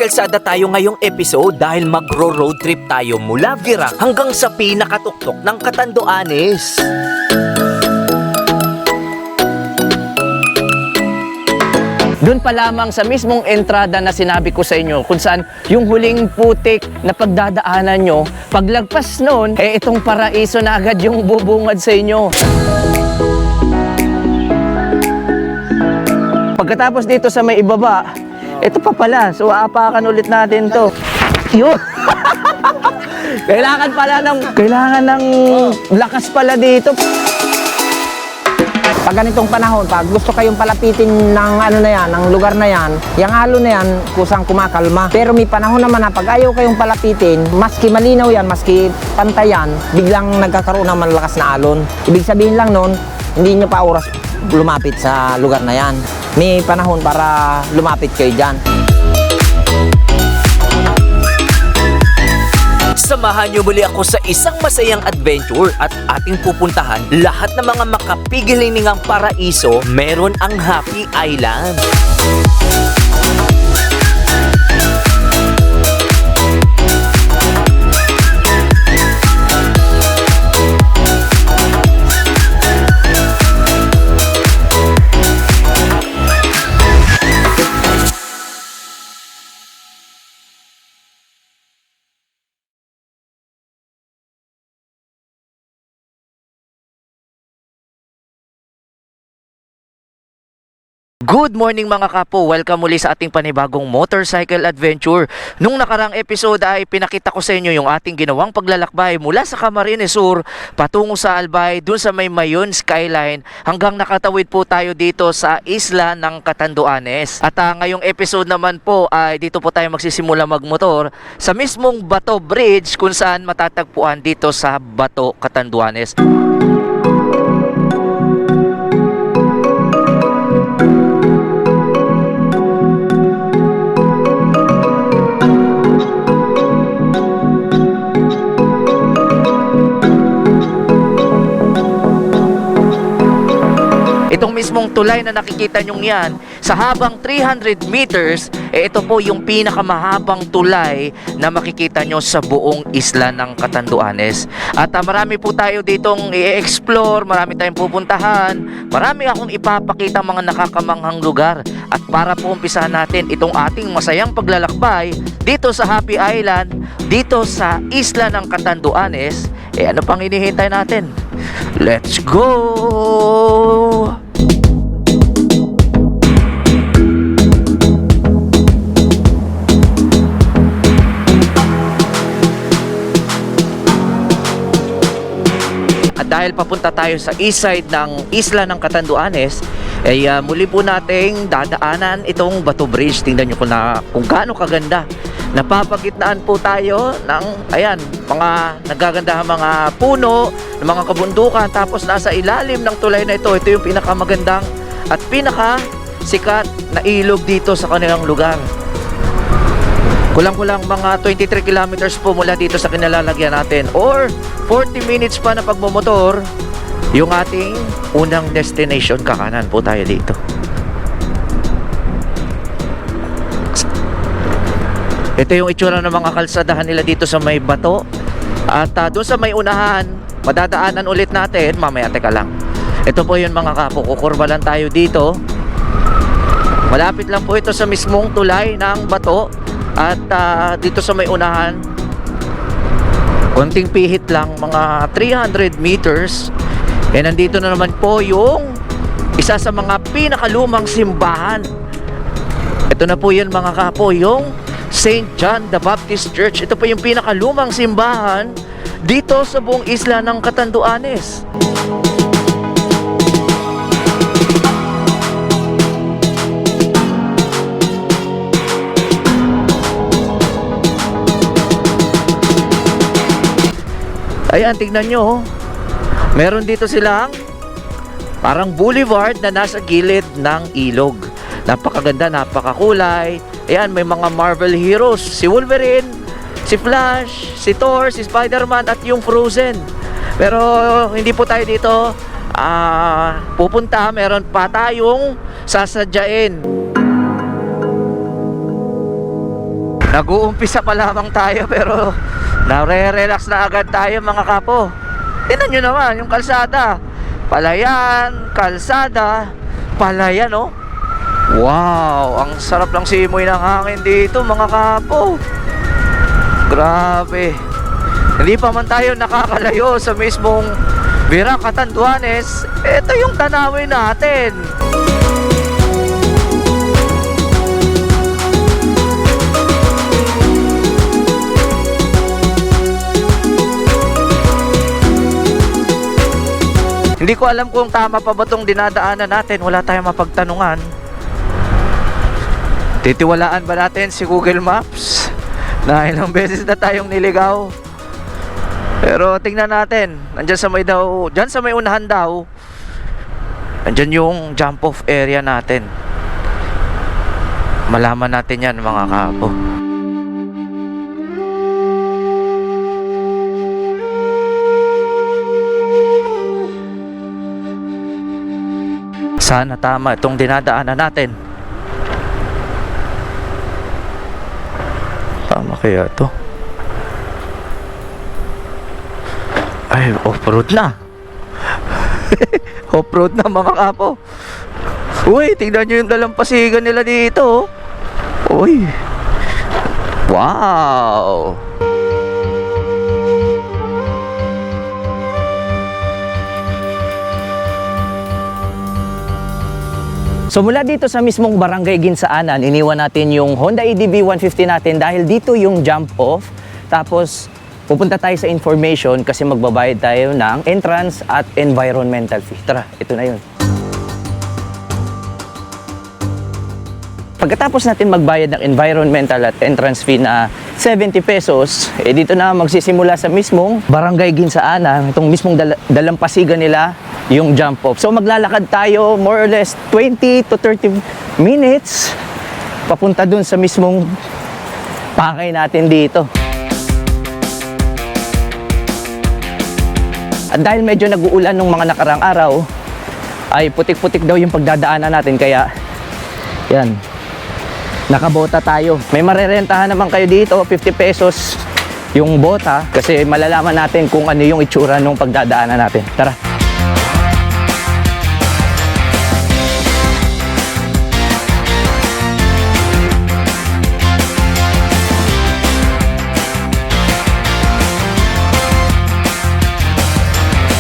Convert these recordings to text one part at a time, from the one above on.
kalsada tayo ngayong episode dahil magro-road trip tayo mula Virac hanggang sa pinakatuktok ng Catanduanes. Doon pa lamang sa mismong entrada na sinabi ko sa inyo kung saan yung huling putik na pagdadaanan nyo, paglagpas noon, itong paraiso na agad yung bubungad sa inyo. Pagkatapos dito sa may ibaba, ito pa pala. So, aapakan ulit natin to. Yun! Kailangan ng lakas pala dito. Pag ganitong panahon, pag gusto kayong palapitin ng ng lugar na yan, yung alon na yan, kusang kumakalma. Pero may panahon naman na pag ayaw kayong palapitin, maski malinaw yan, maski pantay yan, biglang nagkakaroon ng malakas na alon. Ibig sabihin lang nun, hindi nyo pa oras lumapit sa lugar na yan. May panahon para lumapit kayo dyan. Samahan niyo muli ako sa isang masayang adventure at ating pupuntahan lahat ng mga makapigilingang paraiso meron ang Happy Island. Good morning mga kapo! Welcome muli sa ating panibagong motorcycle adventure. Nung nakarang episode ay pinakita ko sa inyo yung ating ginawang paglalakbay mula sa Camarines Sur patungo sa Albay, dun sa may Mayon Skyline hanggang nakatawid po tayo dito sa isla ng Catanduanes. At ngayong episode naman po ay dito po tayo magsisimula magmotor sa mismong Bato Bridge kung saan matatagpuan dito sa Bato, Catanduanes. Itong mismong tulay na nakikita nyong yan, sa habang 300 meters, ito po yung pinakamahabang tulay na makikita nyo sa buong isla ng Catanduanes. At marami po tayo ditong i-explore, marami tayong pupuntahan, marami akong ipapakita mga nakakamanghang lugar. At para po umpisahan natin itong ating masayang paglalakbay dito sa Happy Island, dito sa isla ng Catanduanes, ano pang hinihintay natin? Let's go! At dahil papunta tayo sa east side ng isla ng Catanduanes, muli po nating dadaanan itong Bato Bridge. Tingnan nyo kung gaano kaganda. Napapagitnaan po tayo ng mga nagagandahang mga puno, ng mga kabundukan, tapos nasa ilalim ng tulay na ito yung pinakamagandang at pinakasikat na ilog dito sa kanilang lugar. Kulang-kulang mga 23 kilometers po mula dito sa kinalalagyan natin, or 40 minutes pa na pagmumotor, yung ating unang destination. Kakanan po tayo dito. Ito yung itsura ng mga kalsadahan nila dito sa may Bato. At doon sa may unahan, madadaanan ulit natin. Mamaya, teka lang. Ito po yun mga kapo. Kukurba lang tayo dito. Malapit lang po ito sa mismong tulay ng Bato. At dito sa may unahan, konting pihit lang, mga 300 meters. Nandito na naman po yung isa sa mga pinakalumang simbahan. Ito na po yun mga kapo, yung St. John the Baptist Church. Ito po yung pinakalumang simbahan dito sa buong isla ng Catanduanes. Ayan, tignan nyo. Meron dito silang parang boulevard na nasa gilid ng ilog. Napakaganda, napakakulay. Ayan, may mga Marvel heroes. Si Wolverine, si Flash, si Thor, si Spider-Man at yung Frozen. Pero hindi po tayo dito pupunta. Meron pa tayong sasadyain. Nag-uumpisa pa lamang tayo pero nare-relax na agad tayo mga kapo. Tingnan nyo naman yung kalsada. Palayan, kalsada, palayan oh. Wow, ang sarap ng simoy ng hangin dito mga kapo. Grabe. Hindi pa man tayo nakakalayo sa mismong Virac, Catanduanes. Ito yung tanawin natin. Hindi ko alam kung tama pa ba itong dinadaanan natin. Wala tayong mapagtanungan. Titiwalaan ba natin si Google Maps? Na ilang beses na tayong niligaw. Pero tingnan natin. Nandyan sa may daw, dyan sa may unahan daw, nandyan yung jump off area natin. Malaman natin yan mga kapo. Sana tama itong dinadaanan natin. Tama kaya to? Ay, off-road na. Off-road na mga kapo. Uy, tingnan nyo yung dalampasigan nila dito. Uy. Wow. So mula dito sa mismong Barangay Ginsaanan, iniwan natin yung Honda EDV 150 natin dahil dito yung jump off. Tapos pupunta tayo sa information kasi magbabayad tayo ng entrance at environmental fee. Tara, ito na yun. Pagkatapos natin magbayad ng environmental at entrance fee na 70 pesos, dito na magsisimula sa mismong Barangay Ginsaanan, itong mismong dalampasigan nila, yung jump off. So maglalakad tayo more or less 20 to 30 minutes papunta dun sa mismong pakay natin dito. At dahil medyo nag-uulan nung mga nakarang araw, ay putik-putik daw yung pagdadaanan natin, kaya yan, nakabota tayo. May marerentahan naman kayo dito, 50 pesos yung bota, kasi malalaman natin kung ano yung itsura nung pagdadaanan natin. Tara.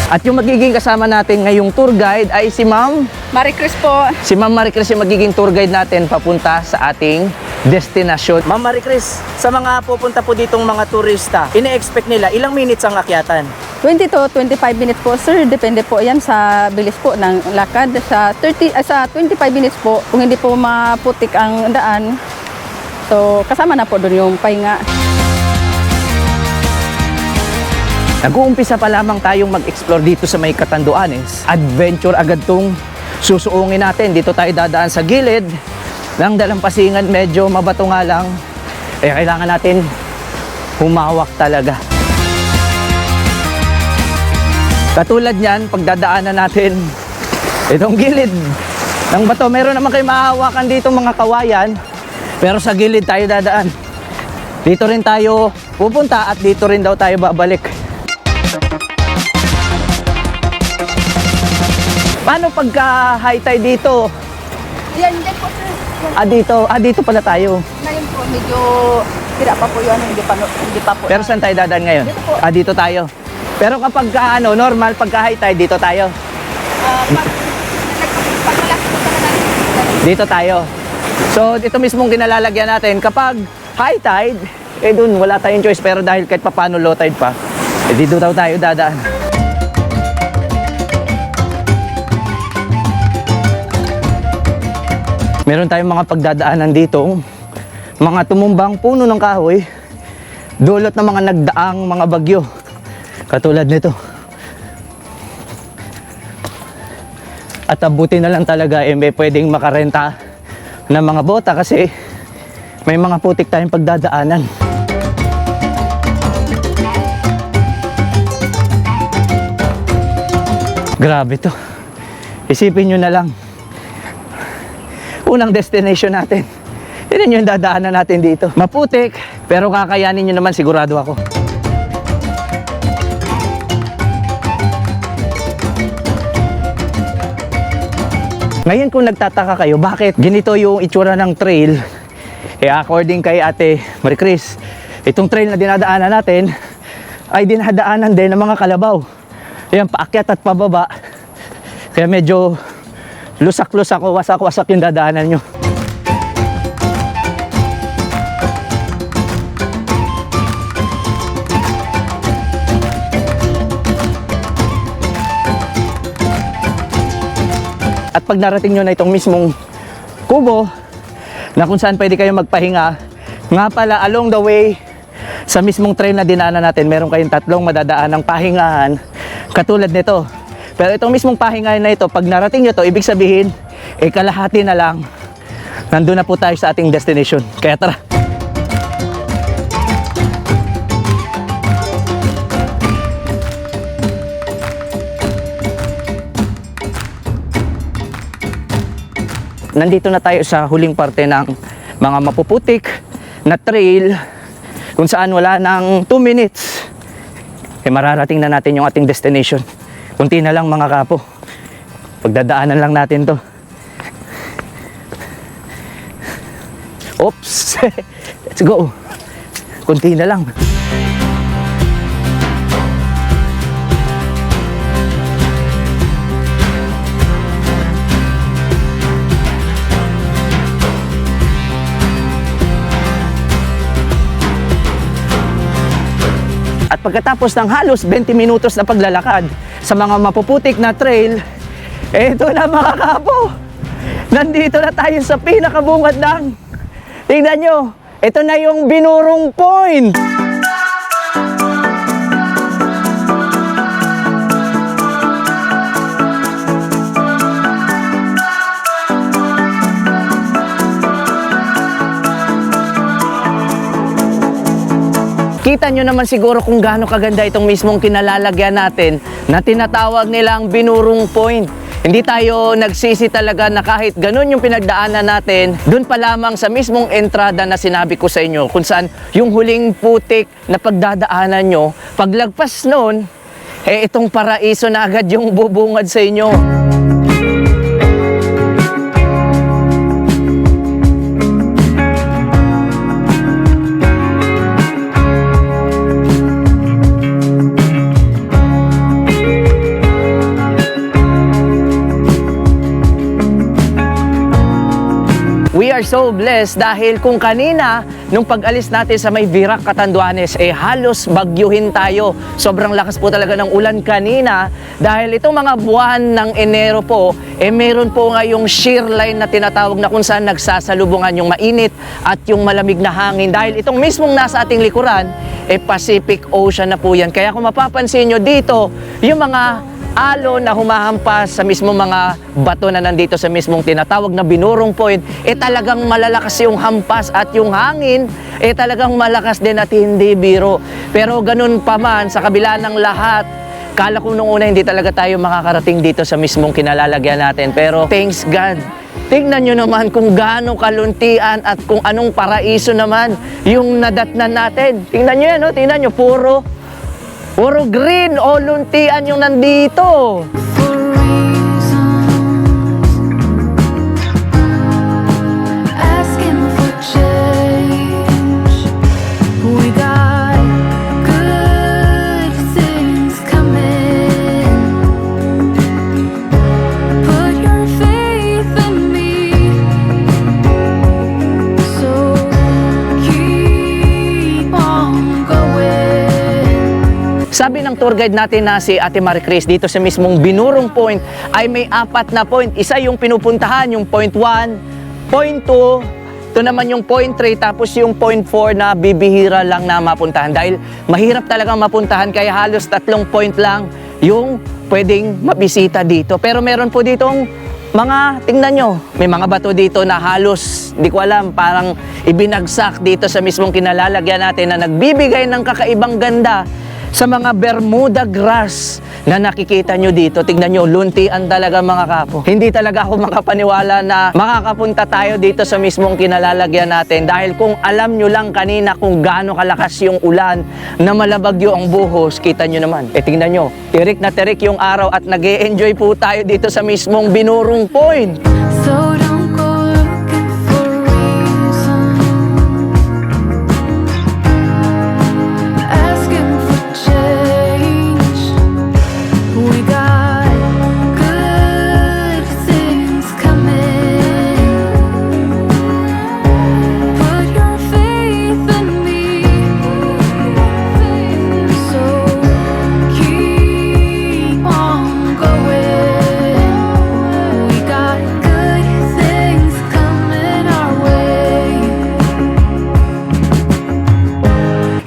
At yung magiging kasama natin ngayong tour guide ay si Ma'am Maricris po. Si Ma'am Maricris yung magiging tour guide natin papunta sa ating destinasyon. Ma'am Maricris, sa mga pupunta po ditong mga turista, ine-expect nila ilang minutes ang akyatan? 20 to 25 minutes po, sir. Depende po yan sa bilis po ng lakad. Sa 25 minutes po, kung hindi po maputik ang daan, so kasama na po doon yung pahinga. Nag-uumpisa pa lamang tayong mag-explore dito sa may Catanduanes. Adventure agad tong susuungin natin. Dito tayo dadaan sa gilid ng dalampasingan. Medyo mabato nga lang. Kailangan natin humawak talaga. Katulad niyan, pagdadaanan natin itong gilid ng bato. Meron naman kayo mahahawakan dito mga kawayan. Pero sa gilid tayo dadaan. Dito rin tayo pupunta at dito rin daw tayo babalik. Paano pagka high tide dito? Yan po, sir. Dito pala tayo. Ngayon po, medyo tira pa po yun. Hindi pa po. Pero saan tayo dadaan ngayon? Dito po. Dito tayo. Pero kapag normal, pagka high tide, dito tayo. Dito tayo. So, ito mismong kinalalagyan natin. Kapag high tide, dun wala tayong choice. Pero dahil kahit paano low tide pa, dito daw tayo dadaan. Meron tayong mga pagdadaanan dito, mga tumumbang puno ng kahoy, dulot ng mga nagdaang mga bagyo. Katulad nito. At abuti na lang talaga, may pwedeng makarenta ng mga bota kasi may mga putik tayong pagdadaanan. Grabe to. Isipin nyo na lang. Unang destination natin, Yun yung dadaanan natin dito. Maputik, pero kakayanin nyo naman, sigurado ako. Ngayon kung nagtataka kayo, bakit ganito yung itsura ng trail? According kay Ate Marie Chris, itong trail na dinadaanan natin ay dinadaanan din ng mga kalabaw. Ayan, paakyat at pababa. Kaya medyo lusak-lusak o wasak-wasak yung dadaanan nyo. At pag narating nyo na itong mismong kubo na kung saan pwede kayo magpahinga, nga pala along the way sa mismong trail na dinaanan natin, meron kayong 3 madadaan ng pahingahan katulad nito. Pero itong mismong pahingahan na ito, pag narating nyo to, ibig sabihin, kalahati na lang, nandun na po tayo sa ating destination. Kaya tara! Nandito na tayo sa huling parte ng mga mapuputik na trail kung saan wala ng 2 minutes mararating na natin yung ating destination. Kunti na lang mga kapo, pagdadaanan lang natin to. Oops. Let's go. Kunti na lang. At pagkatapos ng halos 20 minutos na paglalakad sa mga mapuputik na trail, eto na mga kapo. Nandito na tayo sa pinakabungad ng, tingnan nyo, ito na yung Binurong Point. Kita nyo naman siguro kung gaano kaganda itong mismong kinalalagyan natin na tinatawag nilang Binurong Point. Hindi tayo nagsisi talaga na kahit ganun yung pinagdaanan natin, dun pa lamang sa mismong entrada na sinabi ko sa inyo, kung saan yung huling putik na pagdadaanan nyo, paglagpas nun, itong paraiso na agad yung bubungad sa inyo. We are so blessed dahil kung kanina, nung pag-alis natin sa may Virac, Catanduanes, halos bagyuhin tayo. Sobrang lakas po talaga ng ulan kanina dahil itong mga buwan ng Enero po, meron po ngayong shear line na tinatawag na kung saan nagsasalubungan yung mainit at yung malamig na hangin. Dahil itong mismong nasa ating likuran, Pacific Ocean na po yan. Kaya kung mapapansin nyo dito, yung mga alon na humahampas sa mismong mga bato na nandito sa mismong tinatawag na Binurong Point, talagang malalakas yung hampas at yung hangin, talagang malakas din at hindi biro. Pero ganun pa man, sa kabila ng lahat, kala ko nung una hindi talaga tayo makakarating dito sa mismong kinalalagyan natin. Pero thanks God, tingnan nyo naman kung gaano kaluntian at kung anong paraiso naman yung nadatnan natin. Tingnan nyo yan, no? Tingnan nyo, puro green o luntian yung nandito. Sabi ng tour guide natin na si Ate Marie Chris, dito sa mismong Binurong Point ay may 4 na point. Isa yung pinupuntahan, yung point 1, point 2, ito naman yung point 3, tapos yung point 4 na bibihira lang na mapuntahan. Dahil mahirap talagang mapuntahan, kaya halos 3 point lang yung pwedeng mabisita dito. Pero meron po ditong mga, tingnan nyo, may mga bato dito na halos, di ko alam, parang ibinagsak dito sa mismong kinalalagyan natin na nagbibigay ng kakaibang ganda sa mga Bermuda grass na nakikita nyo dito. Tignan nyo, luntian talaga mga kapo. Hindi talaga ako makapaniwala na makakapunta tayo dito sa mismong kinalalagyan natin dahil kung alam nyo lang kanina kung gaano kalakas yung ulan na malabagyo ang buhos, kita nyo naman. Tignan nyo, tirik na tirik yung araw at nag-e-enjoy po tayo dito sa mismong Binurong Point. So don't go looking for reasons, asking for change. We got good things coming. Put your faith in me. So keep on going. We got good things coming our way.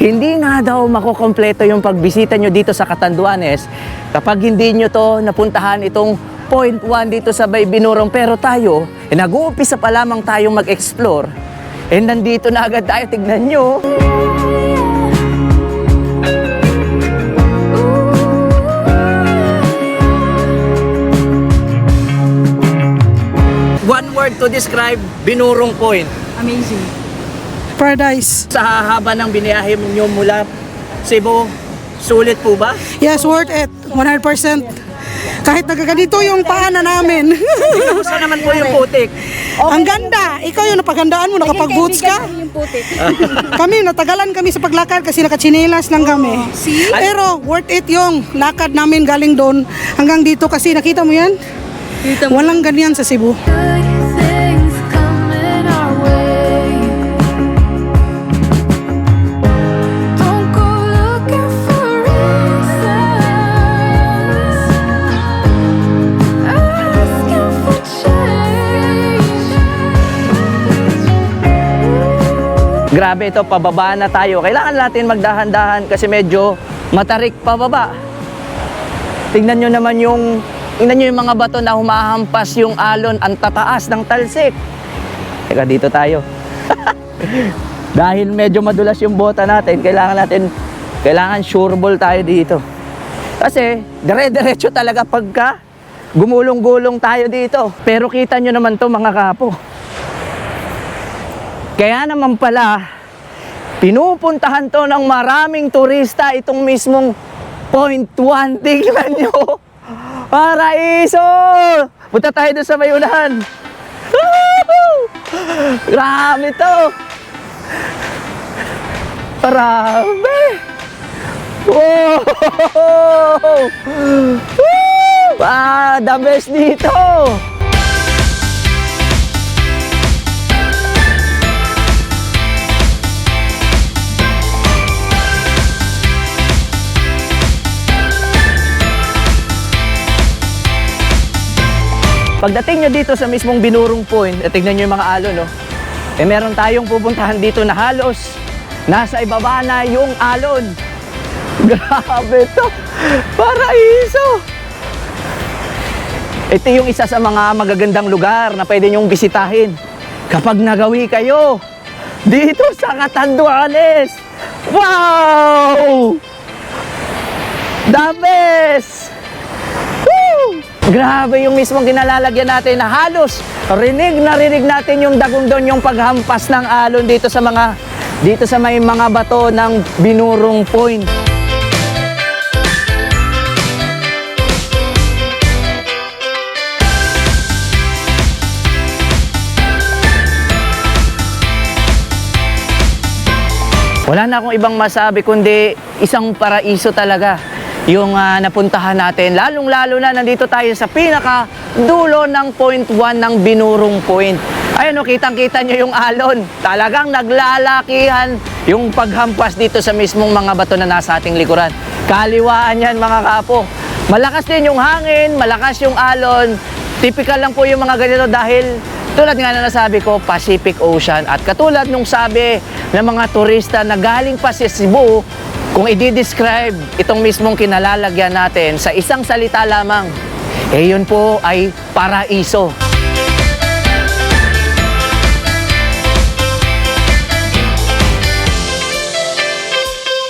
Hindi nga daw makukompleto yung pagbisita nyo dito sa Catanduanes kapag hindi nyo to napuntahan itong Point 1 dito sa Bay Binurong. Pero tayo, nag-uumpisa pa lamang tayong mag-explore. And nandito na agad tayo, tignan nyo. One word to describe Binurong Point. Paradise. Sa haba ng biniyahe nyo mula Cebu, sulit po ba? Yes, worth it. 100%. Kahit nagaganito yung paanan namin. Kamusta naman po yung putik? Ang ganda. Ikaw yung napagandaan mo, nakapag-boots ka. Kami, natagalan kami sa paglakad kasi nakachinelas lang kami. Pero worth it yung lakad namin galing doon hanggang dito kasi nakita mo yan? Walang ganyan sa Cebu. Good things coming our way. Don't go looking for reasons, asking for change. Grabe ito, pababa na tayo. Kailangan natin magdahan-dahan kasi medyo matarik pababa. Tingnan nyo naman yung mga bato na humahampas yung alon, ang tataas ng talsik. Teka, dito tayo. Dahil medyo madulas yung bota natin, kailangan sureball tayo dito. Kasi dire-diretso talaga pagka gumulong-gulong tayo dito. Pero kita nyo naman to mga kapo. Kaya naman pala, pinupuntahan to ng maraming turista itong mismong Point 1. Tingnan nyo! Paraiso! Punta tayo doon sa mayunahan. Grabe to! Grabe! Wow! The best dito! Pagdating nyo dito sa mismong Binurong Point, tignan nyo yung mga alon, no? Meron tayong pupuntahan dito na halos nasa ibaba na yung alon. Grabe to! Paraiso! Ito yung isa sa mga magagandang lugar na pwede nyong bisitahin kapag nagawi kayo dito sa Catanduanes. Wow! The best! Woo! Grabe yung mismong kinalalagyan natin na halos rinig na rinig natin yung dagundon, yung paghampas ng alon dito sa may mga bato ng Binurong Point. Wala na akong ibang masabi kundi isang paraiso talaga yung napuntahan natin. Lalong-lalo na nandito tayo sa pinaka-dulo ng Point 1 ng Binurong Point. Ayun, kitang-kita nyo yung alon. Talagang naglalakihan yung paghampas dito sa mismong mga bato na nasa ating likuran. Kaliwaan yan mga kapo. Malakas din yung hangin, malakas yung alon. Typical lang po yung mga ganito dahil tulad nga na nasabi ko, Pacific Ocean. At katulad nung sabi ng mga turista na galing pa sa Cebu, kung i-describe itong mismong kinalalagyan natin sa isang salita lamang, yun po ay paraiso.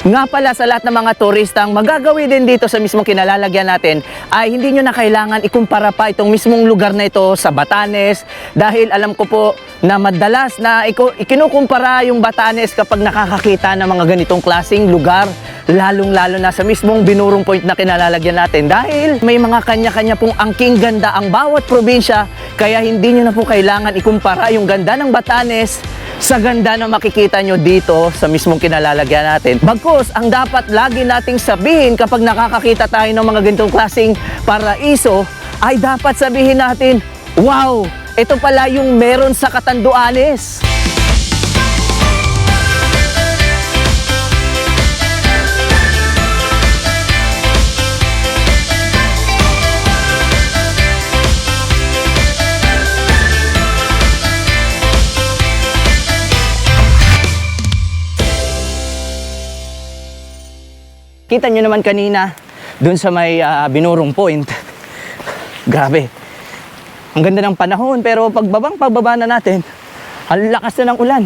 Nga pala sa lahat ng mga turistang magagawi din dito sa mismong kinalalagyan natin ay hindi nyo na kailangan ikumpara pa itong mismong lugar na ito sa Batanes dahil alam ko po na madalas na ikinukumpara yung Batanes kapag nakakakita ng mga ganitong klaseng lugar, lalong-lalo na sa mismong Binurong Point na kinalalagyan natin dahil may mga kanya-kanya pong angking ganda ang bawat probinsya, kaya hindi nyo na po kailangan ikumpara yung ganda ng Batanes sa ganda na makikita nyo dito sa mismong kinalalagyan natin. Bagkus, ang dapat lagi nating sabihin kapag nakakakita tayo ng mga ganitong klaseng paraiso ay dapat sabihin natin, wow! Ito pala yung meron sa Catanduanes. Kita nyo naman kanina, dun sa may Binurong Point. Grabe. Ang ganda ng panahon, pero pagbaba na natin, ang lakas na ng ulan.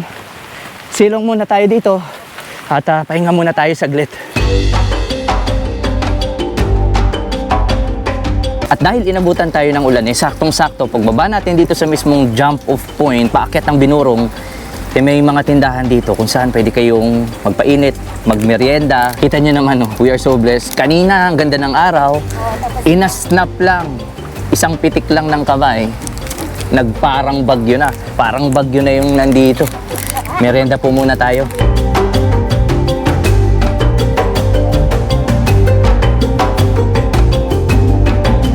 Silong muna tayo dito at pahinga muna tayo saglit. At dahil inabutan tayo ng ulan, saktong-sakto, pagbaba natin dito sa mismong jump off point, paakyat ng Binurong, may mga tindahan dito kung saan pwede kayong magpainit, magmerienda. Kita nyo naman, we are so blessed. Kanina, ang ganda ng araw, inasnap lang, isang pitik lang ng kamay, nagparang bagyo na. Parang bagyo na yung nandito. Merienda po muna tayo.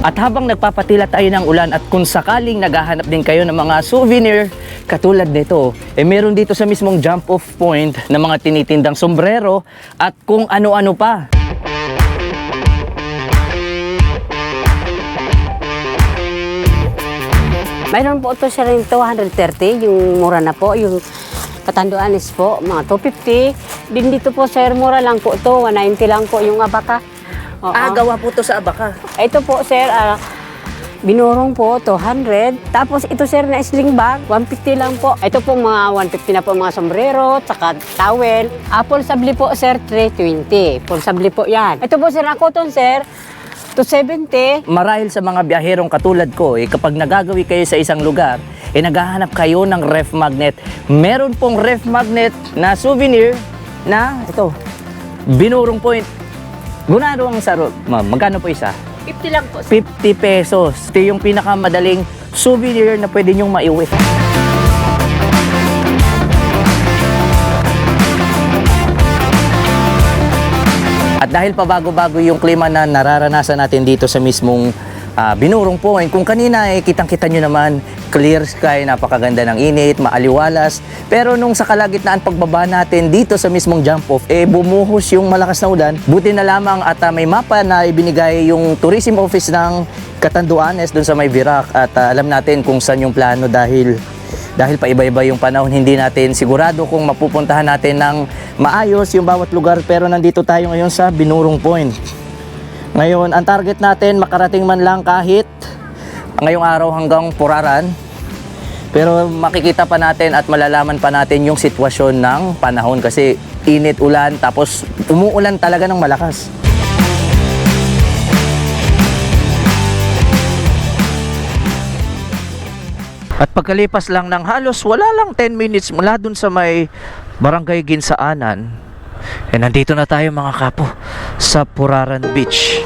At habang nagpapatila tayo ng ulan at kung sakaling naghahanap din kayo ng mga souvenir katulad nito, meron dito sa mismong jump off point na mga tinitindang sombrero at kung ano-ano pa. Mayroon po ito siya rin 230, yung mura na po, yung Catanduanes po, mga 250. Din dito po sir, mura lang po ito, 190 lang po yung abaka. Oo. Gawa po to sa abaka. Ito po sir, Binurong po, 200. Tapos ito sir na sling bag, 150 lang po. Ito po mga 150 na po mga sombrero, tsaka towel. Full sabli po sir, 320. Full sabli po yan. Ito po sir, na cotton sir, 270. Marahil sa mga biyaherong katulad ko, kapag nagagawi kayo sa isang lugar, naghahanap kayo ng ref magnet. Meron pong ref magnet na souvenir na ito, Binurong Point. Gunado ang saro. Ma'am, magkano po isa? 50 lang po sir. 50 pesos. Ito yung pinakamadaling souvenir na pwede nyong maiuwi. At dahil pabago-bago yung klima na nararanasan natin dito sa mismong Binurong Point, kung kanina kitang-kita nyo naman, clear sky, napakaganda ng init, maaliwalas. Pero nung sa kalagitnaan pagbaba natin dito sa mismong jump off, bumuhos yung malakas na ulan. Buti na lamang at may mapa na ibinigay yung tourism office ng Catanduanes dun sa may Virac. At alam natin kung saan yung plano dahil paiba-iba yung panahon, hindi natin sigurado kung mapupuntahan natin ng maayos yung bawat lugar. Pero nandito tayo ngayon sa Binurong Point. Ngayon, ang target natin, makarating man lang kahit ngayong araw hanggang Puraran. Pero makikita pa natin at malalaman pa natin yung sitwasyon ng panahon kasi init, ulan, tapos umuulan talaga ng malakas. At pagkalipas lang ng halos wala lang 10 minutes mula dun sa may Barangay Ginsaanan, nandito na tayo mga kapo sa Puraran Beach.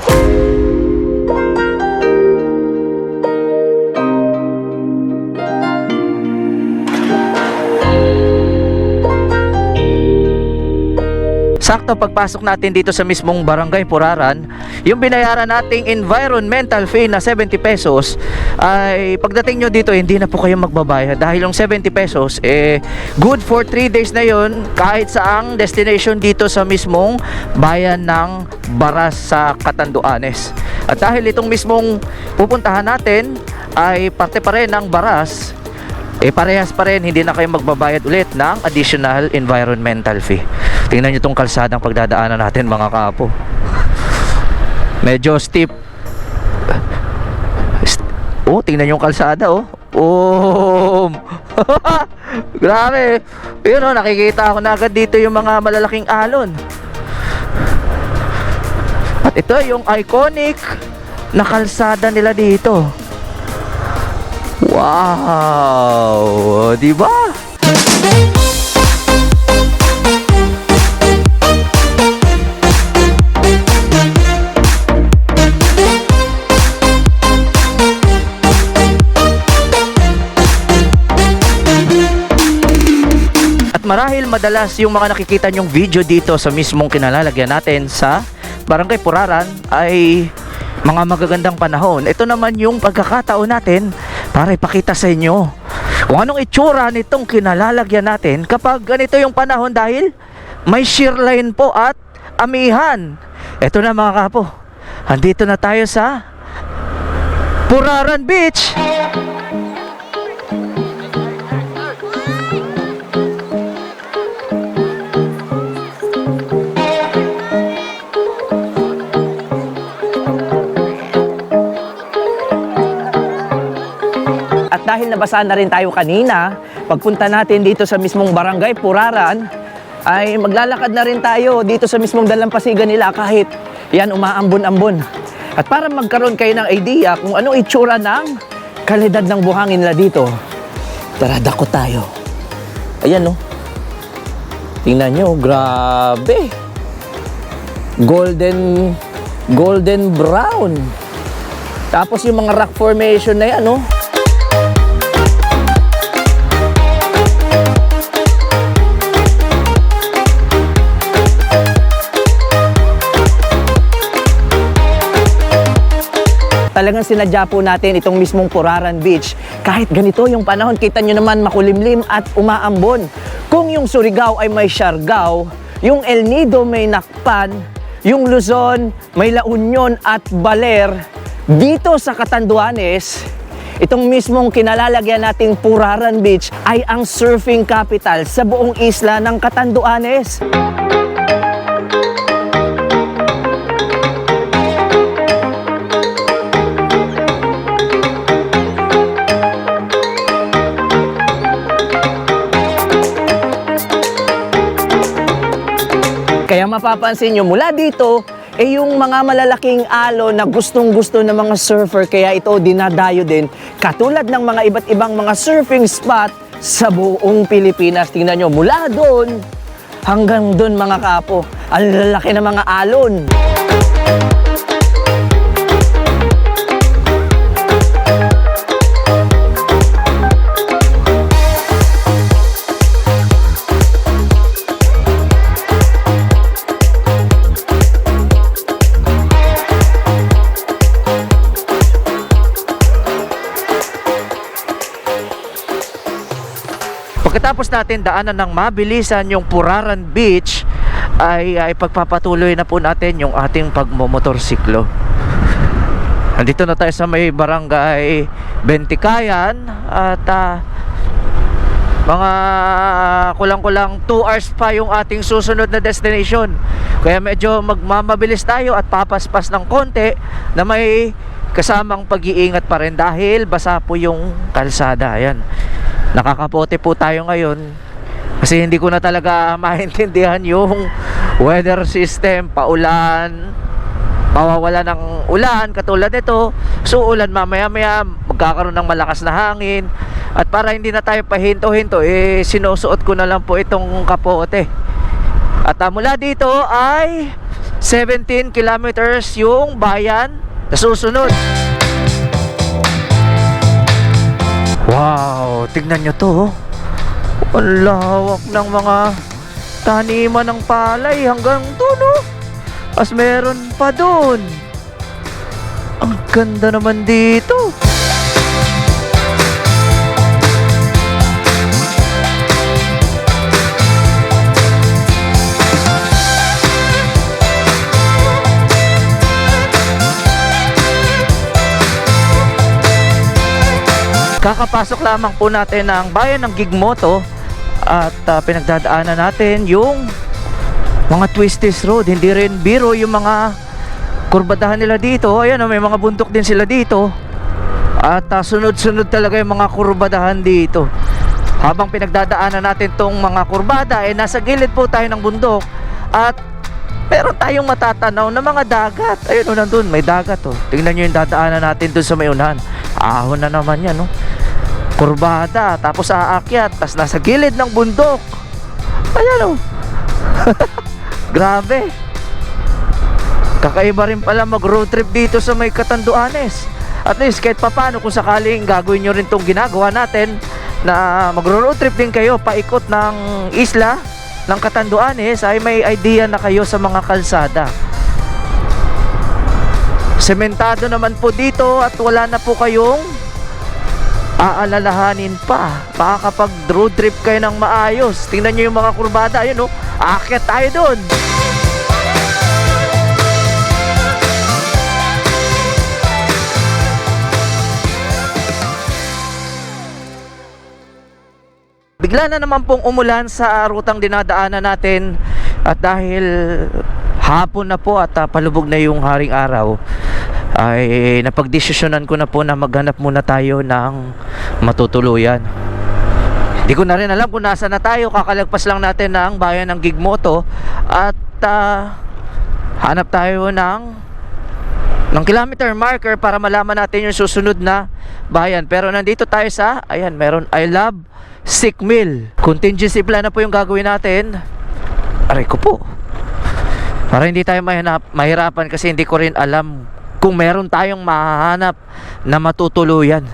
Sakto pagpasok natin dito sa mismong Barangay Puraran, yung binayaran nating environmental fee na 70 pesos ay pagdating nyo dito hindi na po kayo magbabayad dahil yung 70 pesos good for 3 days na yon kahit saang destination dito sa mismong bayan ng Baras sa Catanduanes. At dahil itong mismong pupuntahan natin ay parte pa rin ng Baras, parehas pa rin, hindi na kayo magbabayad ulit ng additional environmental fee. Tingnan nyo itong kalsadang pagdadaanan natin mga kapo. Medyo steep. Tingnan yung kalsada Grabe. Yun nakikita ako na agad dito yung mga malalaking alon. At ito yung iconic na kalsada nila dito. Wow! Di ba? Marahil madalas yung mga nakikita nyong video dito sa mismong kinalalagyan natin sa Barangay Puraran ay mga magagandang panahon. Ito naman yung pagkakataon natin para ipakita sa inyo kung anong itsura nitong kinalalagyan natin kapag ganito yung panahon dahil may shear line po at amihan. Ito na mga kapo, andito na tayo sa Puraran Beach. At dahil nabasa na rin tayo kanina, pagpunta natin dito sa mismong Barangay Puraran, ay maglalakad na rin tayo dito sa mismong dalampasigan nila kahit yan umaambon-ambon. At para magkaroon kayo ng idea kung ano itsura ng kalidad ng buhangin nila dito, tara, dako tayo. Ayan, no? Tingnan nyo, grabe. Golden brown. Tapos yung mga rock formation na yan, no? Talagang sinadya po natin itong mismong Puraran Beach. Kahit ganito yung panahon, kita nyo naman makulimlim at umaambon. Kung yung Surigao ay may Siargao, yung El Nido may Nakpan, yung Luzon may La Union at Baler, dito sa Catanduanes, itong mismong kinalalagyan nating Puraran Beach ay ang surfing capital sa buong isla ng Catanduanes. Kaya mapapansin nyo mula dito, yung mga malalaking alon na gustong-gusto ng mga surfer, kaya ito dinadayo din. Katulad ng mga iba't ibang mga surfing spot sa buong Pilipinas. Tingnan nyo, mula doon hanggang doon mga kapo. Ang lalaki ng mga alon. Pagkatapos natin daanan ng mabilisan yung Puraran Beach ay pagpapatuloy na po natin yung ating pagmomotorsiklo. Andito na tayo sa may Barangay Bentikayan at mga kulang-kulang 2 hours pa yung ating susunod na destination. Kaya medyo magmamabilis tayo at papaspas ng konti na may kasamang pag-iingat pa rin dahil basa po yung kalsada. Ayan. Nakakapote po tayo ngayon kasi hindi ko na talaga maintindihan yung weather system, paulan, mawawala ng ulan katulad nito. So ulan mamaya-maya, magkakaroon ng malakas na hangin. At para hindi na tayo pahinto-hinto, sinusuot ko na lang po itong kapote. At mula dito ay 17 kilometers yung bayan na susunod. Wow, tignan nyo to. Ang lawak ng mga taniman ng palay hanggang doon, no? As meron pa doon. Ang ganda naman dito. Kakapasok lamang po natin ng bayan ng Gigmoto at pinagdadaanan natin yung mga twisties road. Hindi rin biro yung mga kurbadahan nila dito. Ayan, may mga bundok din sila dito. At sunod-sunod talaga yung mga kurbadahan dito. Habang pinagdadaanan natin tong mga kurbada, nasa gilid po tayo ng bundok. At meron tayong matatanaw na mga dagat. Ayun, oh, nandun, may dagat, oh. Tingnan nyo yung dadaanan natin dun sa may unahan. Ahon na naman yan, oh. Kurbada, tapos aakyat, tapos nasa gilid ng bundok. Ayan, oh. Grabe. Kakaiba rin pala mag road trip dito sa may Catanduanes. At least kahit papano kung sakaling gagawin nyo rin tong ginagawa natin, na mag road trip din kayo paikot ng isla ng Catanduanes, ay may idea na kayo sa mga kalsada. Sementado naman po dito at wala na po kayong aalalahanin pa. Makakapag road trip kayo ng maayos. Tingnan nyo yung mga kurbada. Ayun, oh, aakyat tayo doon. Bigla na naman pong umulan sa rutang dinadaanan natin, at dahil hapon na po at palubog na yung haring araw, ay napagdesisyonan ko na po na maghanap muna tayo ng matutuluyan. Hindi ko na rin alam kung nasa na tayo. Kakalagpas lang natin ng bayan ng Gigmoto at hanap tayo ng kilometer marker para malaman natin yung susunod na bayan. Pero nandito tayo sa, ayan, meron I Love Sikmil. Contingency plan na po yung gagawin natin. Aray ko po, para hindi tayo mahirapan, kasi hindi ko rin alam kung meron tayong mahahanap na matutuluyan.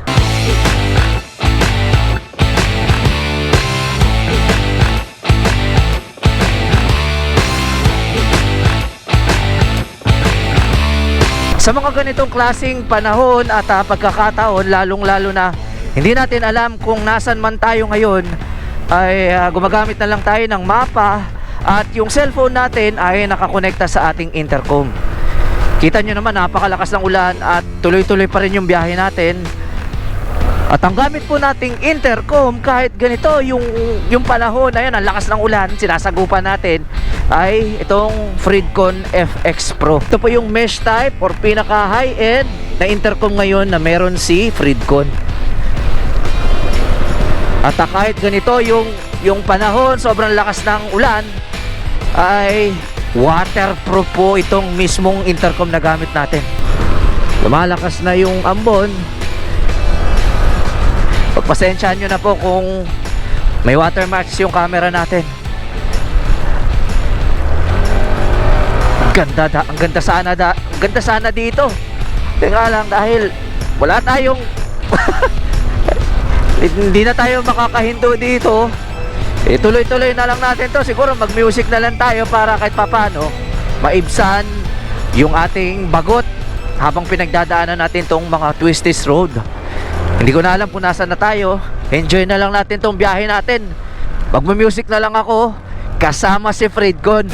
Sa mga ganitong klaseng panahon at pagkakataon, lalong-lalo na hindi natin alam kung nasan man tayo ngayon, ay gumagamit na lang tayo ng mapa, at yung cellphone natin ay nakakonekta sa ating intercom. Kita nyo naman, napakalakas ng ulan at tuloy-tuloy pa rin yung biyahe natin. At ang gamit po nating intercom, kahit ganito yung panahon, ayan, ang lakas ng ulan, sinasagupan natin, ay itong Fridcon FX Pro. Ito po yung mesh type or pinaka high-end na intercom ngayon na meron si Fridcon. At kahit ganito yung panahon, sobrang lakas ng ulan, ay waterproof po itong mismong intercom na gamit natin. Lumalakas na yung ambon. Pagpasensyahan nyo na po kung may watermarks yung camera natin. Ang ganda sana dito. Teka lang, dahil wala tayong hindi na tayo makakahinto dito, tuloy-tuloy na lang natin to. Siguro mag-music na lang tayo para kahit papano maibsan yung ating bagot habang pinagdadaanan natin tong mga twisties road. Hindi ko na alam kung nasa na tayo. Enjoy na lang natin tong biyahe natin. Mag-music na lang ako kasama si Fridcon.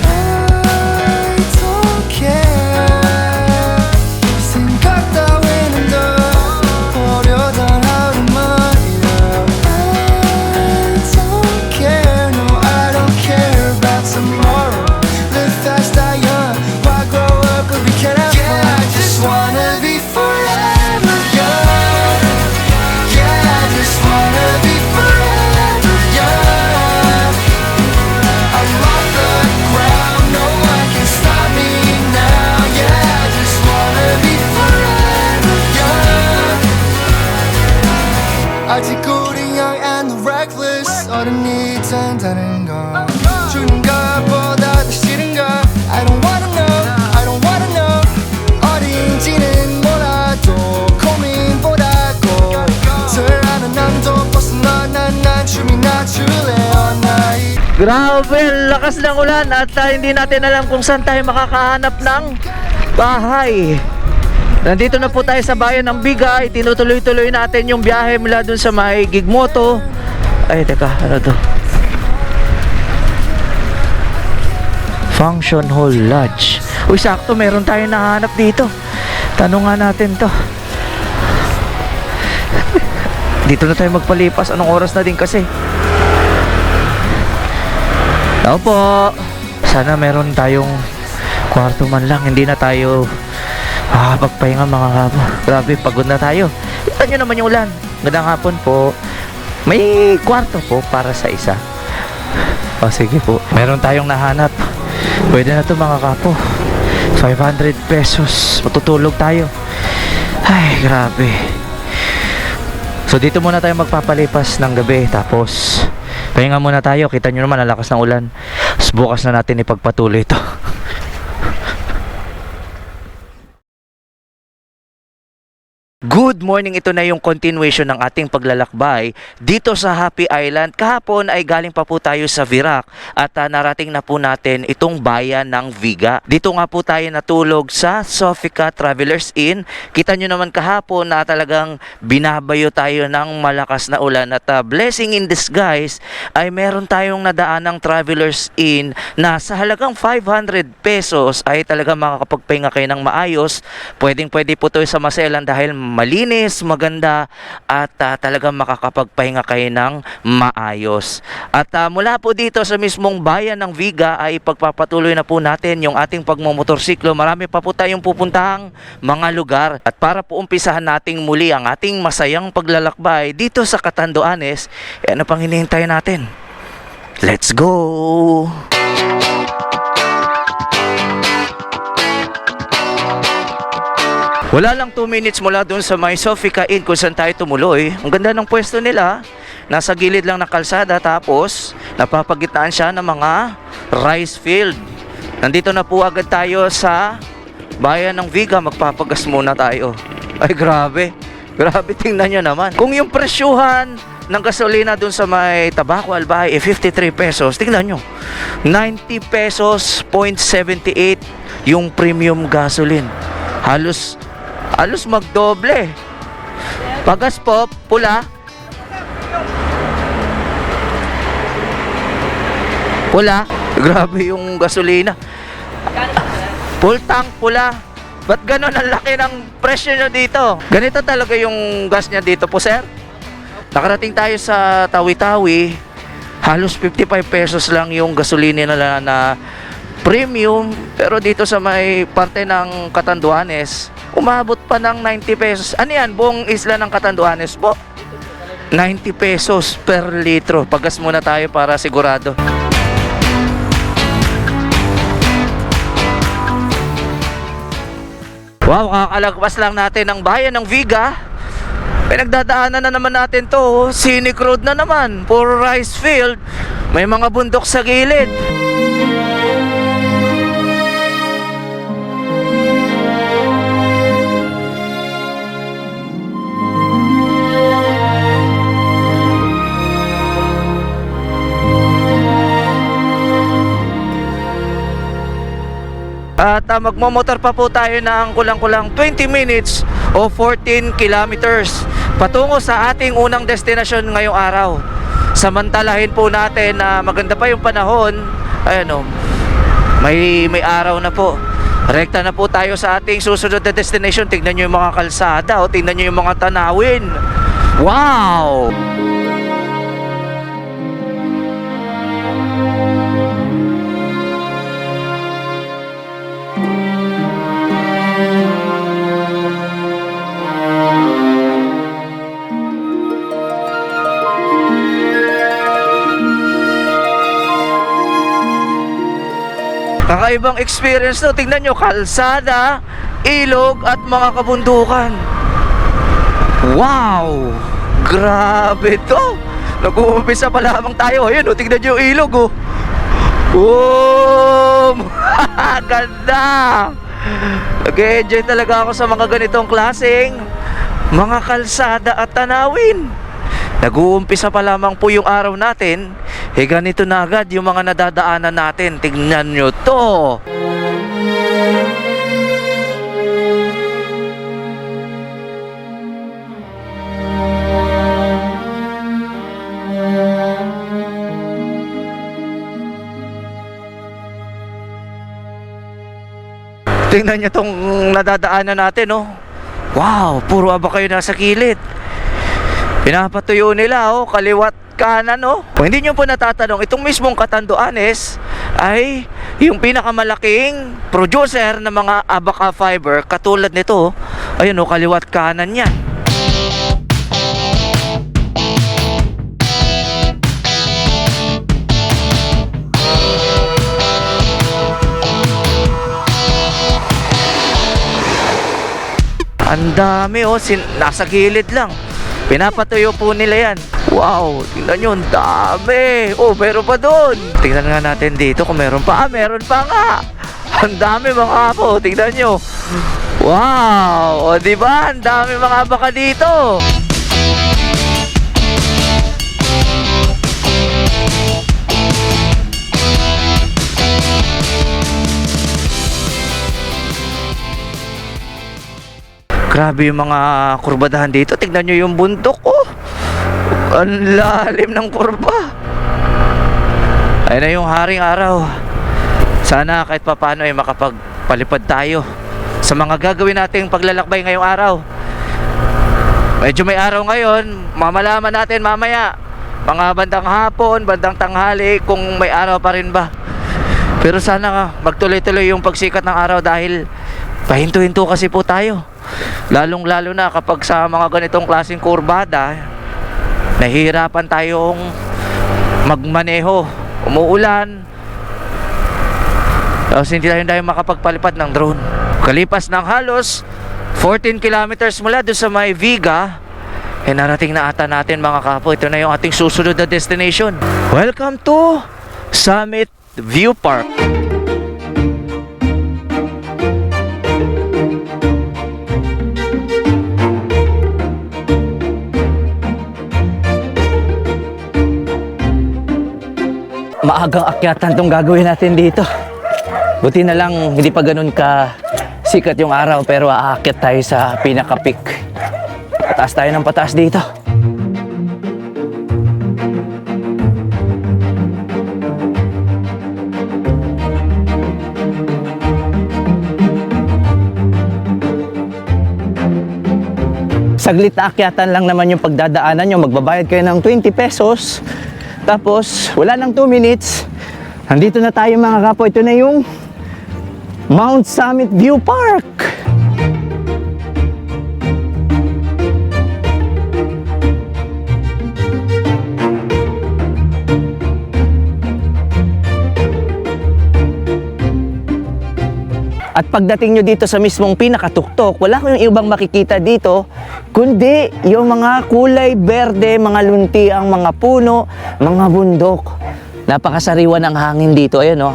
아직 우리 young and reckless 어른이 된다는 건 주는 것보다 더 싫은가 I don't wanna know 어딘지는 몰라도 고민보다 고슬하는 남도 벗어나 난 춤이 낮출래 all night. Grabe, lakas ng ulan at hindi natin alam kung saan tayo makakahanap ng bahay. Nandito na po tayo sa bayan ng Bigay. Tinutuloy-tuloy natin yung biyahe mula dun sa may Gigmoto. Ay, teka, ano to? Function Hall Lodge. Uy, sakto, meron tayong nahanap dito. Tanungan natin to. Dito na tayo magpalipas. Anong oras na din kasi? Tao po. Sana meron tayong kwarto man lang. Hindi na tayo pagpahinga mga kabo. Grabe, pagod na tayo. Kita nyo naman yung ulan. Gandang hapon po. May kwarto po para sa isa. O sige po. Meron tayong nahanap. Pwede na to mga kapo. 500 pesos. Matutulog tayo. Ay, grabe. So dito muna tayo magpapalipas ng gabi. Tapos pahinga muna tayo. Kita nyo naman, ang lakas ng ulan. Tapos bukas na natin ipagpatuloy ito. Good morning, ito na yung continuation ng ating paglalakbay dito sa Happy Island. Kahapon ay galing pa po tayo sa Virac at narating na po natin itong bayan ng Viga. Dito nga po tayo natulog sa Sofica Travelers Inn. Kita nyo naman kahapon na talagang binabayo tayo ng malakas na ulan at blessing in disguise ay meron tayong nadaan ng Travelers Inn na sa halagang 500 pesos ay talagang makakapagpahinga kayo ng maayos. Pwede po ito sa Maselan dahil malinis, maganda at talagang makakapagpahinga kayo ng maayos. At mula po dito sa mismong bayan ng Viga ay pagpapatuloy na po natin yung ating pagmomotorsiklo. Marami pa po tayong pupuntahang mga lugar. At para po umpisahan nating muli ang ating masayang paglalakbay dito sa Catanduanes, ano pang hinihintay natin? Let's go! Wala lang 2 minutes mula doon sa may Sofica Inn kung saan tayo tumuloy. Ang ganda ng pwesto nila. Nasa gilid lang ng kalsada tapos napapagitnaan siya ng mga rice field. Nandito na po agad tayo sa bayan ng Viga. Magpapagas muna tayo. Ay grabe. Grabe, tingnan nyo naman. Kung yung presyuhan ng gasolina doon sa may Tabaco Albay 53 pesos, tingnan nyo. 90 pesos, 0.78 yung premium gasoline. Halos magdoble. Pagas po, pula. Pula. Grabe yung gasolina. Full tank, pula. Ba't ganon ang laki ng presyo nyo dito? Ganito talaga yung gas niya dito po, sir? Nakarating tayo sa Tawi-Tawi. Halos 55 pesos lang yung gasolina nila na premium. Pero dito sa may parte ng Catanduanes, umabot pa ng 90 pesos. Ano yan? Buong isla ng Catanduanes po? 90 pesos per litro. Pagas muna tayo para sigurado. Wow, kakalagpas lang natin ang bayan ng Viga. Pinagdadaanan na naman natin to. Scenic road na naman. Puro rice field. May mga bundok sa gilid. At magmomotor pa po tayo ng kulang-kulang 20 minutes o 14 kilometers patungo sa ating unang destinasyon ngayong araw. Samantalahin po natin na maganda pa yung panahon. Ayan o, may araw na po. Rekta na po tayo sa ating susunod na destination. Tingnan nyo yung mga kalsada o tingnan nyo yung mga tanawin. Wow! Kakaibang experience to. Tingnan nyo, kalsada, ilog at mga kabundukan. Wow! Grabe to! Nag-uumpisa pa lamang tayo. Ayun, tingnan nyo yung ilog. Boom! Ganda! Nag-enjoy talaga ako sa mga ganitong klaseng mga kalsada at tanawin. Nag-uumpisa pa lamang po yung araw natin. Ganito na agad yung mga nadadaanan natin. Tingnan nyo to. Tingnan nyo tong nadadaanan natin, oh. Wow, puro aba kayo nasa kilid. Pinapatuyo nila, oh, kaliwat kanan, oh. Kung hindi nyo po natatanong, itong mismong Catanduanes ay yung pinakamalaking producer ng mga abaca fiber. Katulad nito, oh. Ayun, oh, kaliwat kanan yan. Ang dami oh, nasa gilid lang. Pinapatuyo po nila yan. Wow, tingnan nyo, ang dami. Oh, meron pa doon. Tingnan nga natin dito kung meron pa. Meron pa nga. Ang dami mga apo, tingnan nyo. Wow, o diba? Ang dami mga baka dito. Grabe yung mga kurbadahan dito. Tignan nyo yung bundok, oh. Ang lalim ng kurba. Ayun na yung haring araw. Sana kahit papano ay makapagpalipad tayo sa mga gagawin nating paglalakbay ngayong araw. Medyo may araw ngayon. Mamalaman natin mamaya, mga bandang hapon, bandang tanghali, kung may araw pa rin ba. Pero sana magtuloy-tuloy yung pagsikat ng araw dahil pahinto-hinto kasi po tayo. Lalong-lalo na kapag sa mga ganitong klaseng kurbada, nahihirapan tayong magmaneho. Umuulan. Tapos hindi tayo makapagpalipad ng drone. Kalipas ng halos 14 kilometers mula doon sa may Viga, narating na ata natin mga kapo. Ito na yung ating susunod na destination. Welcome to Summit View Park. Maagang akyatan tong gagawin natin dito. Buti na lang hindi pa ganun ka sikat yung araw, pero aakyat tayo sa pinaka-peak. Pataas tayo ng pataas dito. Saglit na akyatan lang naman yung pagdadaanan nyo. Magbabayad kayo ng 20 pesos. Tapos, wala nang 2 minutes. Nandito na tayo mga kapo. Ito na yung Mount Summit View Park. At pagdating nyo dito sa mismong pinakatuktok, wala kayong ibang makikita dito, kundi yung mga kulay berde, mga lunti ang mga puno, mga bundok. Napakasariwa ng hangin dito. Ayan oh.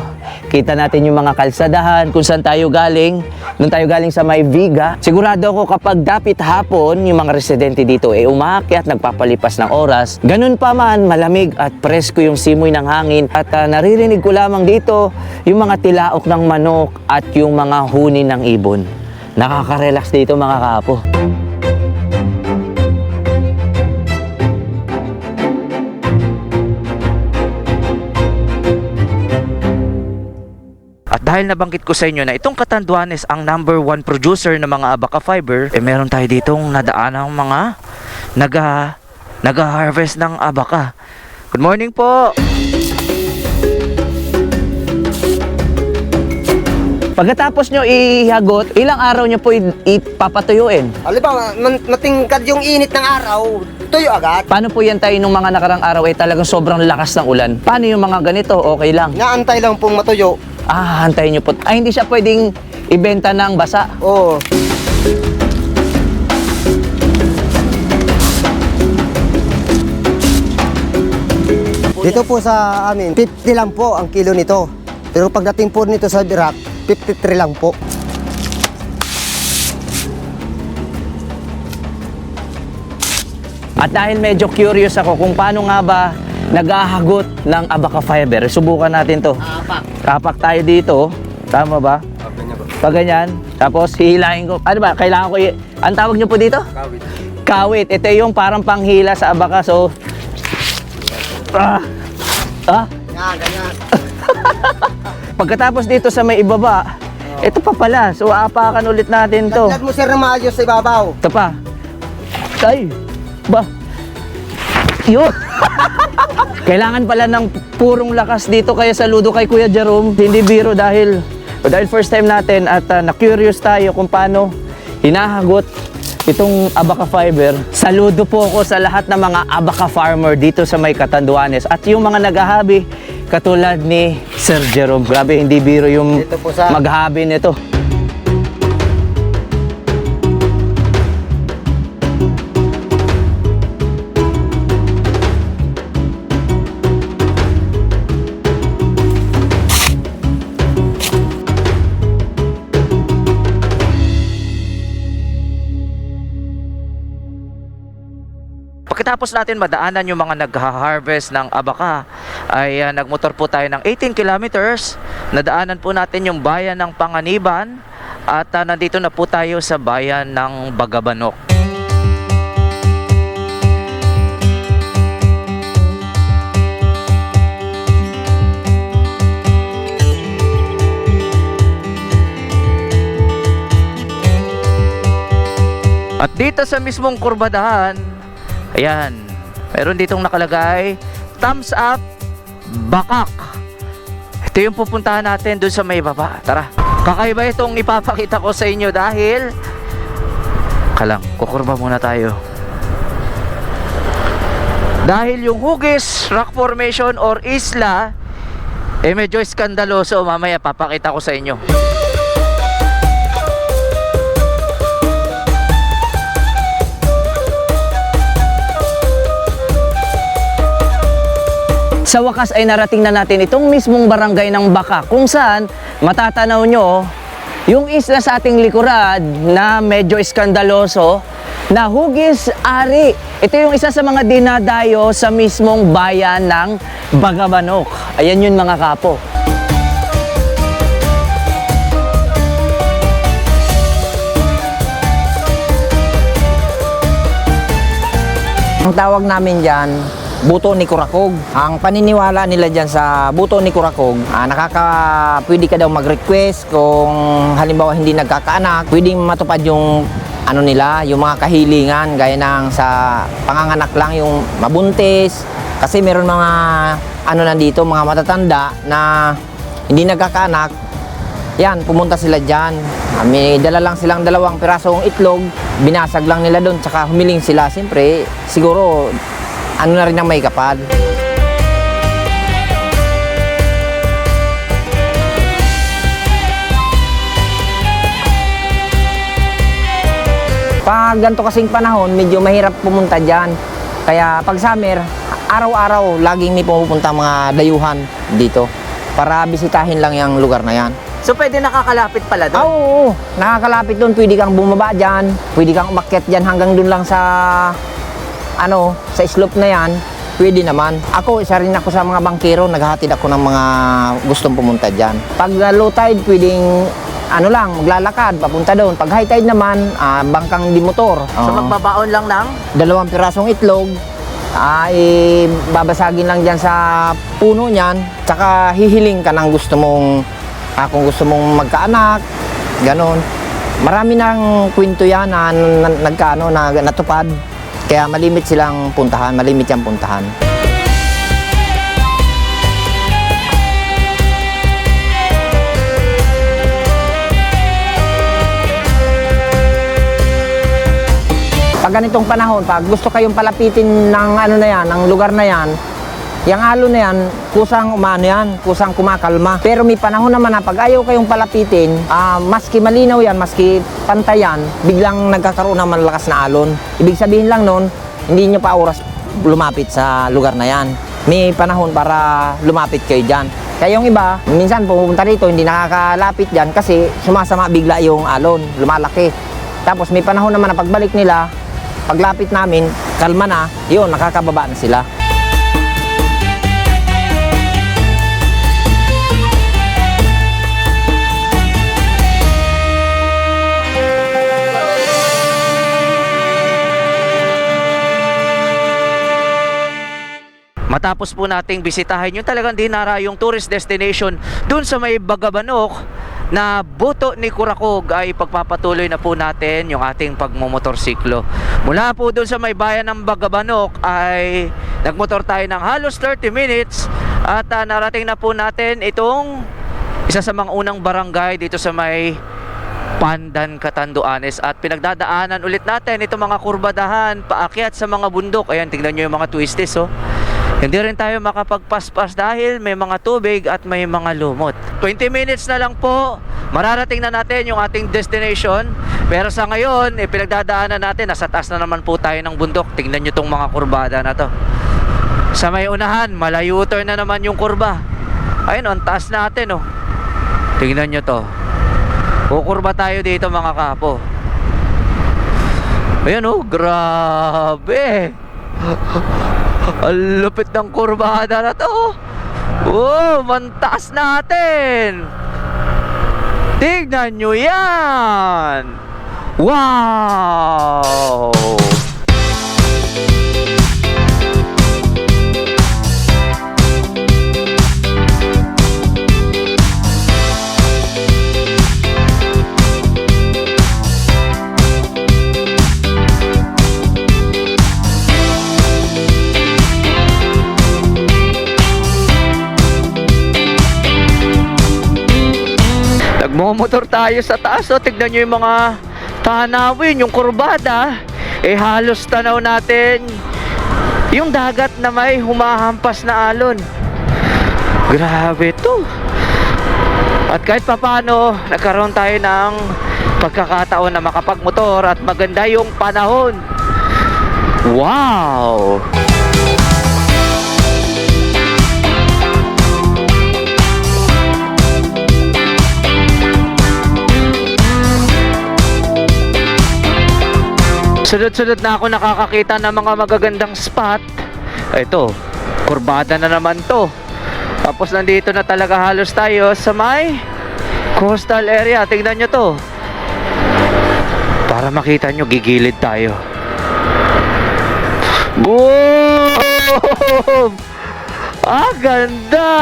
Kita natin yung mga kalsadahan, kung saan tayo galing. Doon tayo galing sa may Viga. Sigurado ako kapag dapit hapon, yung mga residente dito umaakyat, nagpapalipas ng oras. Ganun pa man, malamig at presko yung simoy ng hangin. At naririnig ko lamang dito yung mga tilaok ng manok at yung mga huni ng ibon. Nakaka-relax dito mga kapo. At dahil nabanggit ko sa inyo na itong Catanduanes ang #1 producer ng mga abaca fiber, meron tayo ditong nadaan ng mga nag-harvest ng abaca. Good morning po! Pagkatapos nyo ihagot, ilang araw nyo po ipapatuyuin? Halimbawa, natingkad yung init ng araw, tuyo agad. Paano po yan tayo nung mga nakarang araw ay talagang sobrang lakas ng ulan? Paano yung mga ganito? Okay lang? Naantay lang pong matuyo. Hantayin nyo po. Ay, hindi siya pwedeng ibenta ng basa. Oo. Dito po sa amin, 50 lang po ang kilo nito. Pero pagdating po nito sa Birak, 53 lang po. At dahil medyo curious ako kung paano nga ba naghahagot ng abaca fiber, subukan natin to. Kapak tayo dito. Tama ba? Pag ganyan. Tapos hihilahin ko. Ano ba? Kailangan ko ang tawag nyo po dito? Kawit. Kawit. Ito yung parang panghila sa abaca. So, Ganyan. pagkatapos dito sa may ibaba, ito pa pala. So, aapakan ulit natin to. Lagyan mo sir na maayos sa ibabaw. Ito pa. Ay, ba? Yun. Kailangan pala ng purong lakas dito kaya saludo kay Kuya Jerome. Hindi biro dahil first time natin at na-curious tayo kung paano hinahagot itong abaca fiber. Saludo po ako sa lahat ng mga abaca farmer dito sa may Catanduanes at yung mga naghahabi katulad ni Sir Jerome. Grabe, hindi biro yung Dito po sa maghabi nito. matapos natin madaanan yung mga nagha-harvest ng abaka, ay nagmotor po tayo ng 18 kilometers. Nadaanan po natin yung bayan ng Panganiban at nandito na po tayo sa bayan ng Bagabanok. At dito sa mismong kurbadahan, ayan, meron ditong nakalagay, thumbs up, bakak. Ito yung pupuntahan natin doon sa may baba. Tara, kakaiba itong ipapakita ko sa inyo dahil, kukurba muna tayo. Dahil yung Hugis Rock Formation or isla, medyo skandaloso. Mamaya papakita ko sa inyo. Sa wakas ay narating na natin itong mismong barangay ng Baka, kung saan matatanaw nyo yung isla sa ating likuran na medyo iskandaloso na Hugis Ari. Ito yung isa sa mga dinadayo sa mismong bayan ng Bagabanok. Ayan yun mga kapo. Ang tawag namin dyan, buto ni Kurakog. Ang paniniwala nila dyan sa buto ni Kurakog, pwede ka daw mag-request kung halimbawa hindi nagkakaanak, pwedeng matupad yung nila, yung mga kahilingan, gaya ng sa panganganak lang, yung mabuntis. Kasi meron mga nandito, mga matatanda na hindi nagkakaanak, yan, pumunta sila dyan. May dala lang silang 2 pirasong itlog, binasag lang nila doon, tsaka humiling sila. Siyempre, siguro, na rin ang may kapal. Pag ganito kasing panahon, medyo mahirap pumunta dyan. Kaya pag summer, araw-araw, laging may pumupunta mga dayuhan dito para bisitahin lang yung lugar na yan. So pwede nakakalapit pala doon? Oo, nakakalapit doon. Pwede kang bumaba dyan, pwede kang umakyat dyan hanggang doon lang sa sa slope na yan, pwede naman. Ako, isa rin ako sa mga bangkero, naghahatid ako ng mga gustong pumunta dyan. Pag low tide, pwedeng maglalakad, papunta doon. Pag high tide naman, bangkang di motor. So magbabaon lang ng? 2 pirasong itlog, babasagin lang dyan sa puno niyan, tsaka hihiling ka ng gusto mong, kung gusto mong magkaanak, ganon. Marami ng kwento yan na natupad. Kaya malimit silang puntahan, malimit yung puntahan. Pag ganitong panahon, pag gusto kayong palapitin ng ng lugar na yan, yung alon na yan, kusang kusang kumakalma. Pero may panahon naman na pag ayaw kayong palapitin, maski malinaw yan, maski pantay yan, biglang nagkakaroon ng malakas na alon. Ibig sabihin lang nun, hindi nyo pa oras lumapit sa lugar na yan. May panahon para lumapit kayo dyan. Kaya yung iba, minsan pumunta rito, hindi nakakalapit dyan kasi sumasama bigla yung alon, lumalaki. Tapos may panahon naman na pagbalik nila, paglapit namin, kalma na, yun, nakakababa na sila. Matapos po nating bisitahin yung talagang dinarayong tourist destination dun sa may Bagabanok na buto ni Kurakog, ay pagpapatuloy na po natin yung ating pagmumotorsiklo. Mula po dun sa may bayan ng Bagabanok ay nagmotor tayo ng halos 30 minutes at narating na po natin itong isa sa mga unang barangay dito sa may Pandan, Catanduanes, at pinagdadaanan ulit natin itong mga kurbadahan paakyat sa mga bundok. Ayan, tingnan nyo yung mga twisties, oh. Hindi rin tayo makapagpaspas dahil may mga tubig at may mga lumot. 20 minutes na lang po, mararating na natin yung ating destination. Pero sa ngayon, pinagdadaanan natin, nasa taas na naman po tayo ng bundok. Tingnan nyo tong mga kurbada na to. Sa may unahan, malayo turn na naman yung kurba. Ayun, ang taas natin, oh. Tingnan nyo to. Kukurba tayo dito mga kapo. Ayan, oh, grabe. Ang lupit ng kurbada na to. Oh, mantaas natin. Tignan nyo yan. Wow. Nagmomotor tayo sa taas. O, tignan nyo yung mga tanawin, yung kurbada. Eh, halos tanaw natin yung dagat na may humahampas na alon. Grabe to. At kahit papano, nagkaroon tayo ng pagkakataon na makapagmotor at maganda yung panahon. Wow! Sunod-sunod na ako nakakakita ng mga magagandang spot. Ito, kurbada na naman to. Tapos nandito na talaga halos tayo sa may coastal area. Tingnan nyo to. Para makita nyo, gigilid tayo. Boom! Ah, ganda!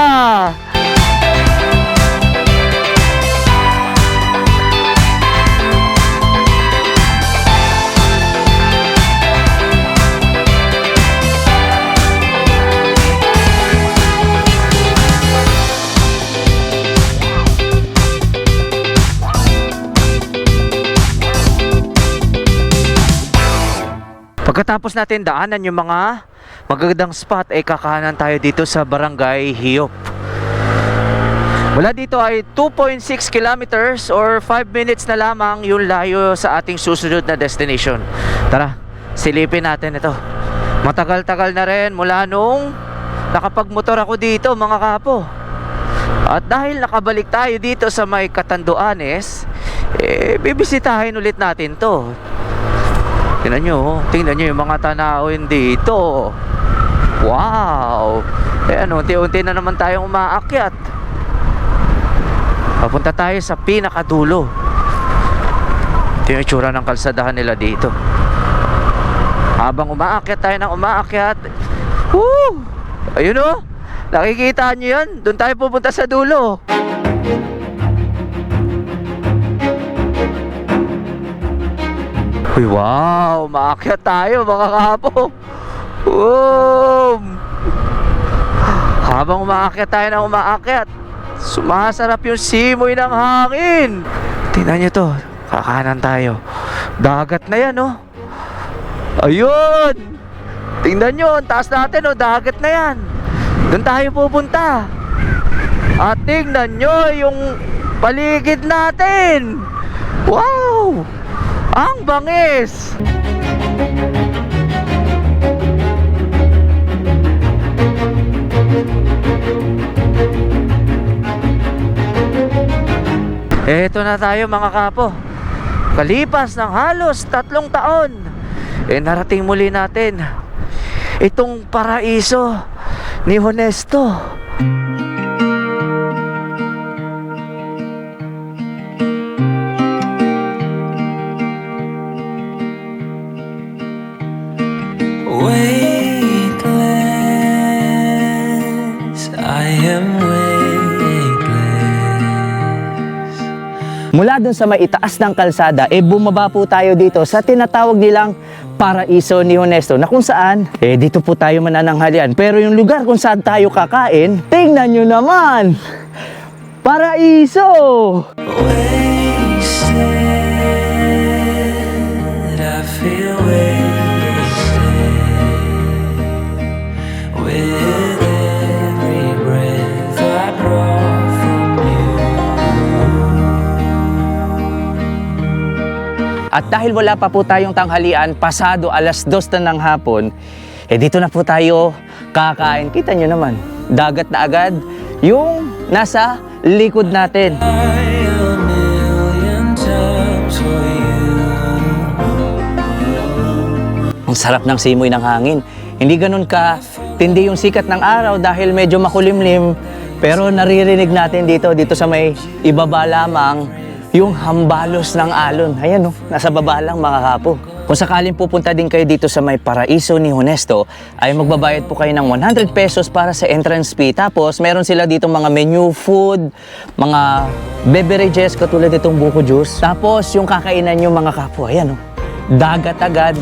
Pagkatapos natin daanan yung mga magagandang spot, ay kakahanan tayo dito sa Barangay Hiyop. Mula dito ay 2.6 kilometers or 5 minutes na lamang yung layo sa ating susunod na destination. Tara, silipin natin ito. Matagal-tagal na rin mula nung nakapagmotor ako dito, mga kapo. At dahil nakabalik tayo dito sa may Catanduanes, bibisitahin ulit natin to. Tingnan nyo yung mga tanawin dito. Wow! Unti-unti na naman tayong umaakyat. Papunta tayo sa pinakadulo. Ito yung itsura ng kalsadahan nila dito. Habang umaakyat tayo ng umaakyat, woo! Ayun o! Nakikita nyo yan? Doon tayo pupunta sa dulo. Uy, wow! Maakyat tayo, mga kapo. Boom! Habang umaakyat tayo ng umaakyat, sumasarap yung simoy ng hangin. Tingnan nyo to. Kakanan tayo. Dagat na yan, oh. Ayun! Tingnan nyo, ang taas natin, oh. Dagat na yan. Doon tayo pupunta. At tingnan nyo yung paligid natin. Wow! Ang bangis! Eto na tayo, mga kapo. Kalipas ng halos 3 taon, narating muli natin itong paraiso ni Honesto. Mula dun sa may itaas ng kalsada, bumaba po tayo dito sa tinatawag nilang Paraiso ni Honesto, na kung saan, dito po tayo manananghalian. Pero yung lugar kung saan tayo kakain, tingnan nyo naman! Paraiso! At dahil wala pa po tayong tanghalian, pasado 2:00 na ng hapon, dito na po tayo kakain. Kita nyo naman, dagat na agad yung nasa likod natin. Ang sarap ng simoy ng hangin. Hindi ganun ka tindi yung sikat ng araw dahil medyo makulimlim. Pero naririnig natin dito sa may ibaba lamang yung hambalos ng alon. Ayan oh, nasa baba lang mga kapo. Kung sakaling pupunta din kayo dito sa may Paraiso ni Honesto, ay magbabayad po kayo ng 100 pesos para sa entrance fee. Tapos meron sila dito mga menu food, mga beverages katulad itong buko juice. Tapos yung kakainan nyo mga kapo, ayan oh, dagat agad.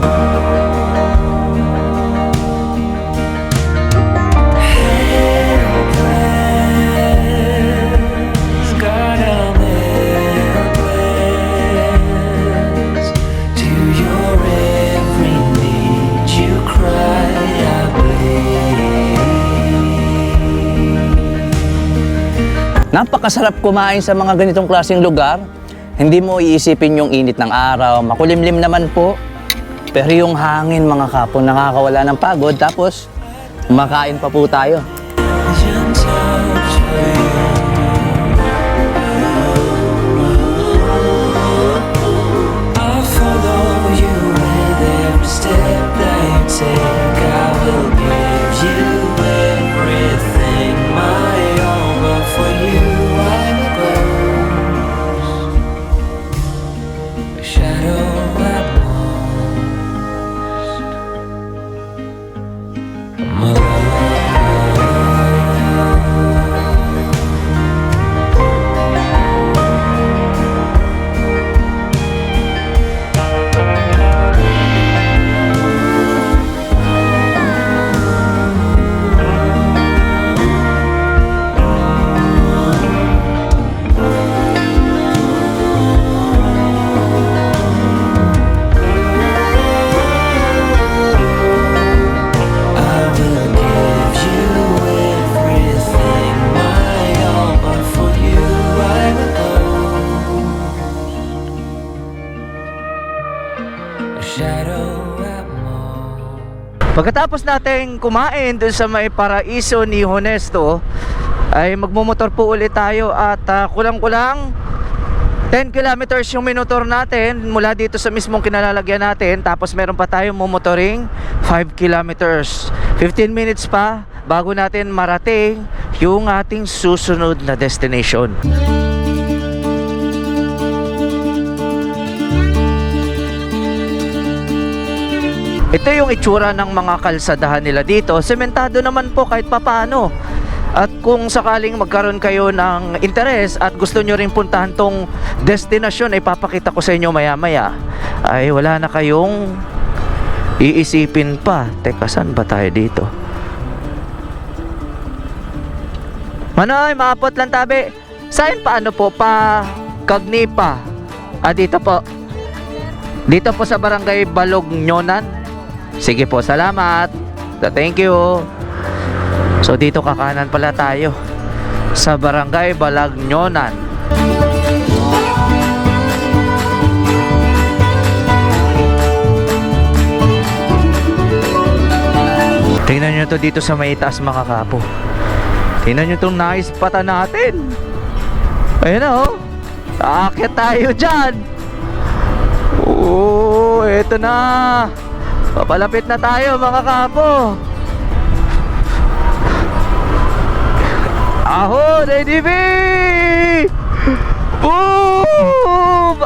Napakasarap kumain sa mga ganitong klaseng lugar. Hindi mo iisipin yung init ng araw. Makulimlim naman po. Pero yung hangin mga kapo, nakakawala ng pagod. Tapos, kumakain pa po tayo. Pagkatapos nating kumain dun sa may Paraiso ni Honesto, ay magmumotor po ulit tayo at kulang-kulang 10 kilometers yung minotor natin mula dito sa mismong kinalalagyan natin. Tapos meron pa tayong mumotoring 5 kilometers. 15 minutes pa bago natin marating yung ating susunod na destination. Ito yung itsura ng mga kalsadahan nila dito. Sementado naman po kahit papano. At kung sakaling magkaroon kayo ng interes at gusto nyo rin puntahan tong destinasyon, ay papakita ko sa inyo maya-maya, ay wala na kayong iisipin pa. Teka, saan ba tayo dito? Manoy, maapot lang tabi. Saan pa ano po? Pa Cagnipa. Dito po. Dito po sa Barangay Balognonan. Sige po, salamat. Thank you. So dito kakanan pala tayo sa Barangay Balognonan. Tingnan nyo to dito sa may itaas mga kapo. Tingnan nyo itong nice pata natin. Ayun na oh. Aakyat tayo dyan. Oo, eto na. Papalapit na tayo mga kapo. Ahon, ADV! Boom!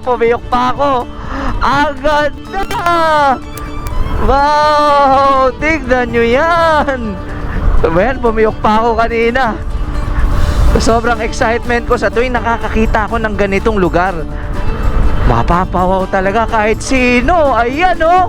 Pumiyok pa ako. Ang ganda! Wow! Tignan nyo yan! Sabayan, pumiyok pa ako kanina. Sobrang excitement ko sa tuwing nakakakita ako ng ganitong lugar. Mapapawaw talaga kahit sino. Ayan oh!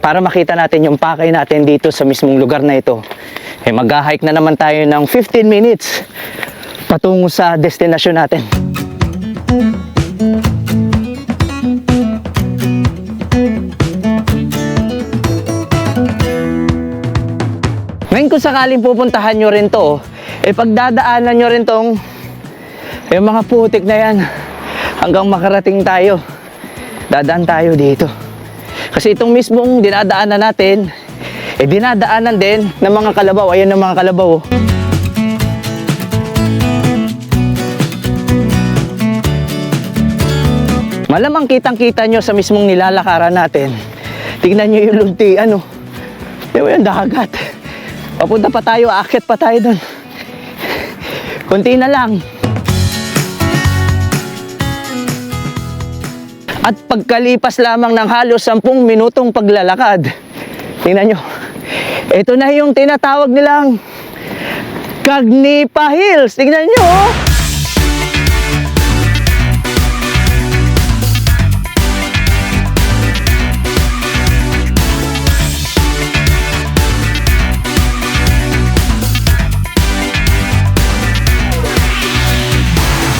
Para makita natin yung pakay natin dito sa mismong lugar na ito, mag-hike na naman tayo ng 15 minutes patungo sa destinasyon natin. Ngayon kung sakaling pupuntahan nyo rin to, pagdadaanan nyo rin tong mga putik na yan hanggang makarating tayo. Dadaan tayo dito. Kasi itong mismong dinadaanan natin, dinadaanan din ng mga kalabaw. Ayan ang mga kalabaw. Malamang kitang-kita nyo sa mismong nilalakaran natin. Tingnan nyo yung lunti, ano. Yung dagat. Papunta pa tayo, aakit pa tayo dun. Kunti na lang. At pagkalipas lamang ng halos 10 minutong paglalakad, tingnan nyo, ito na yung tinatawag nilang Cagnipa Hills. Tingnan nyo, oh.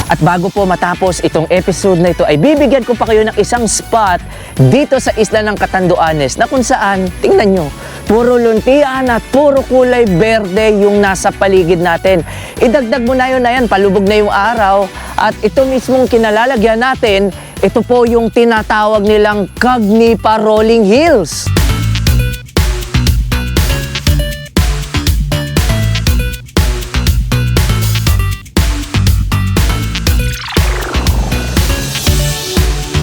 At bago po matapos itong episode na ito ay bibigyan ko pa kayo ng isang spot dito sa isla ng Catanduanes na kung saan, tingnan nyo, puro luntian at puro kulay berde yung nasa paligid natin. Idagdag mo na yun na yan, palubog na yung araw at ito mismong kinalalagyan natin, ito po yung tinatawag nilang Cagnipa Rolling Hills.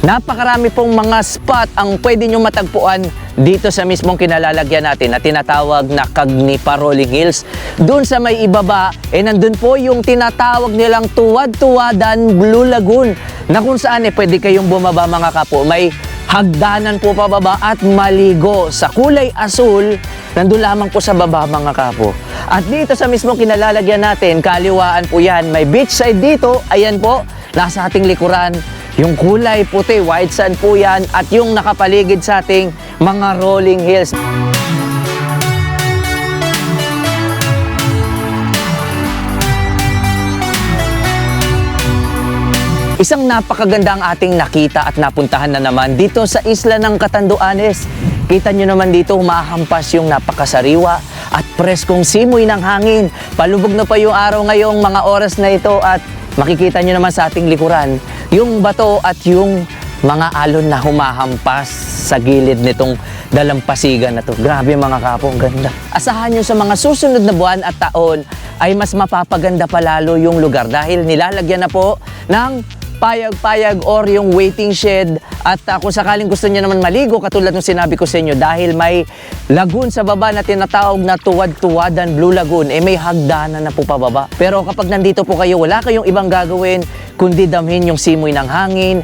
Napakarami pong mga spot ang pwede nyo matagpuan dito sa mismong kinalalagyan natin na tinatawag na Cagnipa Rolling Hills. Doon sa may ibaba, nandun po yung tinatawag nilang Tuwad-Tuwadan Blue Lagoon na kung saan pwede kayong bumaba mga kapo. May hagdanan po pababa at maligo sa kulay asul. Nandun lamang po sa baba mga kapo. At dito sa mismong kinalalagyan natin, kaliwaan po yan. May beachside dito, ayan po, nasa ating likuran. Yung kulay puti, white sand po yan at yung nakapaligid sa ating mga rolling hills. Isang napakaganda ang ating nakita at napuntahan na naman dito sa isla ng Catanduanes. Kita nyo naman dito humahampas yung napakasariwa at preskong simoy ng hangin. Palubog na pa yung araw ngayong mga oras na ito at makikita nyo naman sa ating likuran yung bato at yung mga alon na humahampas sa gilid nitong dalampasigan na to. Grabe mga kapo, ang ganda. Asahan nyo sa mga susunod na buwan at taon ay mas mapapaganda pa lalo yung lugar dahil nilalagyan na po ng payag-payag or yung waiting shed at kung sakaling gusto niyo naman maligo katulad ng sinabi ko sa inyo dahil may lagoon sa baba na tinatawag na Tuwad-Tuwadan Blue Lagoon may hagdanan na po pababa. Pero kapag nandito po kayo wala kayong ibang gagawin kundi damhin yung simoy ng hangin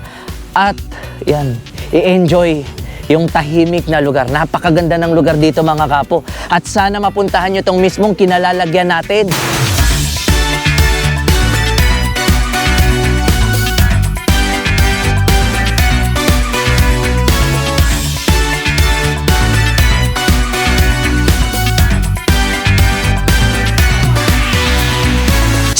at yan, i-enjoy yung tahimik na lugar. Napakaganda ng lugar dito mga kapo at sana mapuntahan nyo tong mismong kinalalagyan natin.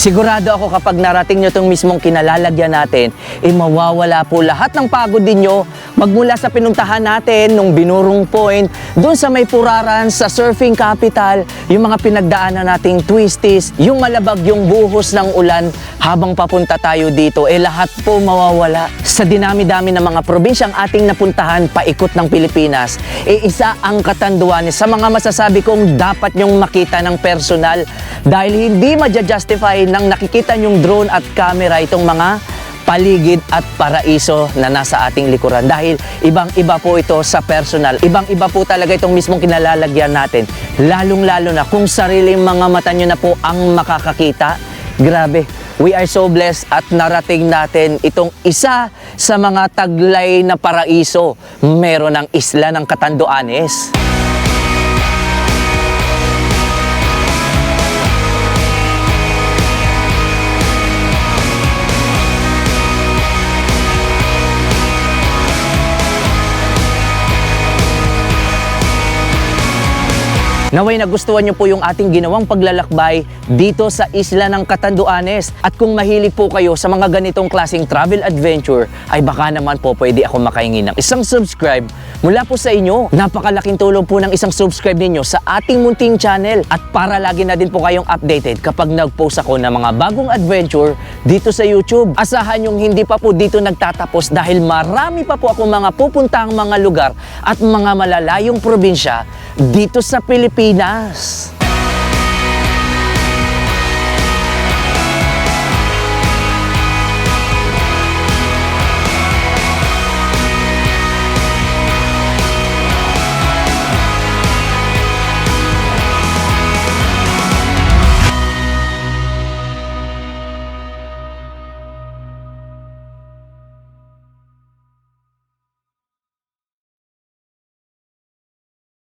Sigurado ako kapag narating nyo itong mismong kinalalagyan natin, mawawala po lahat ng pagod ninyo magmula sa pinuntahan natin nung Binurong Point, doon sa may Puraran, sa surfing capital, yung mga pinagdaanan nating twisties, yung malabag yung buhos ng ulan habang papunta tayo dito, lahat po mawawala. Sa dinami-dami ng mga probinsyang ating napuntahan paikot ng Pilipinas, isa ang Catanduanes sa mga masasabi kong dapat nyong makita ng personal dahil hindi ma-justify nang nakikita nyong drone at camera itong mga paligid at paraiso na nasa ating likuran dahil ibang-iba po ito sa personal. Ibang-iba po talaga itong mismong kinalalagyan natin. Lalong-lalo na kung sariling mga mata nyo na po ang makakakita. Grabe, we are so blessed at narating natin itong isa sa mga taglay na paraiso. Meron ang isla ng Catanduanes. Naway nagustuhan nyo po yung ating ginawang paglalakbay dito sa isla ng Catanduanes. At kung mahilig po kayo sa mga ganitong klaseng travel adventure, ay baka naman po pwede ako makahingi ng isang subscribe mula po sa inyo. Napakalaking tulong po ng isang subscribe ninyo sa ating munting channel. At para lagi na din po kayong updated kapag nag-post ako ng mga bagong adventure dito sa YouTube. Asahan yung hindi pa po dito nagtatapos dahil marami pa po akong mga pupuntahang mga lugar at mga malalayong probinsya dito sa Pilipinas.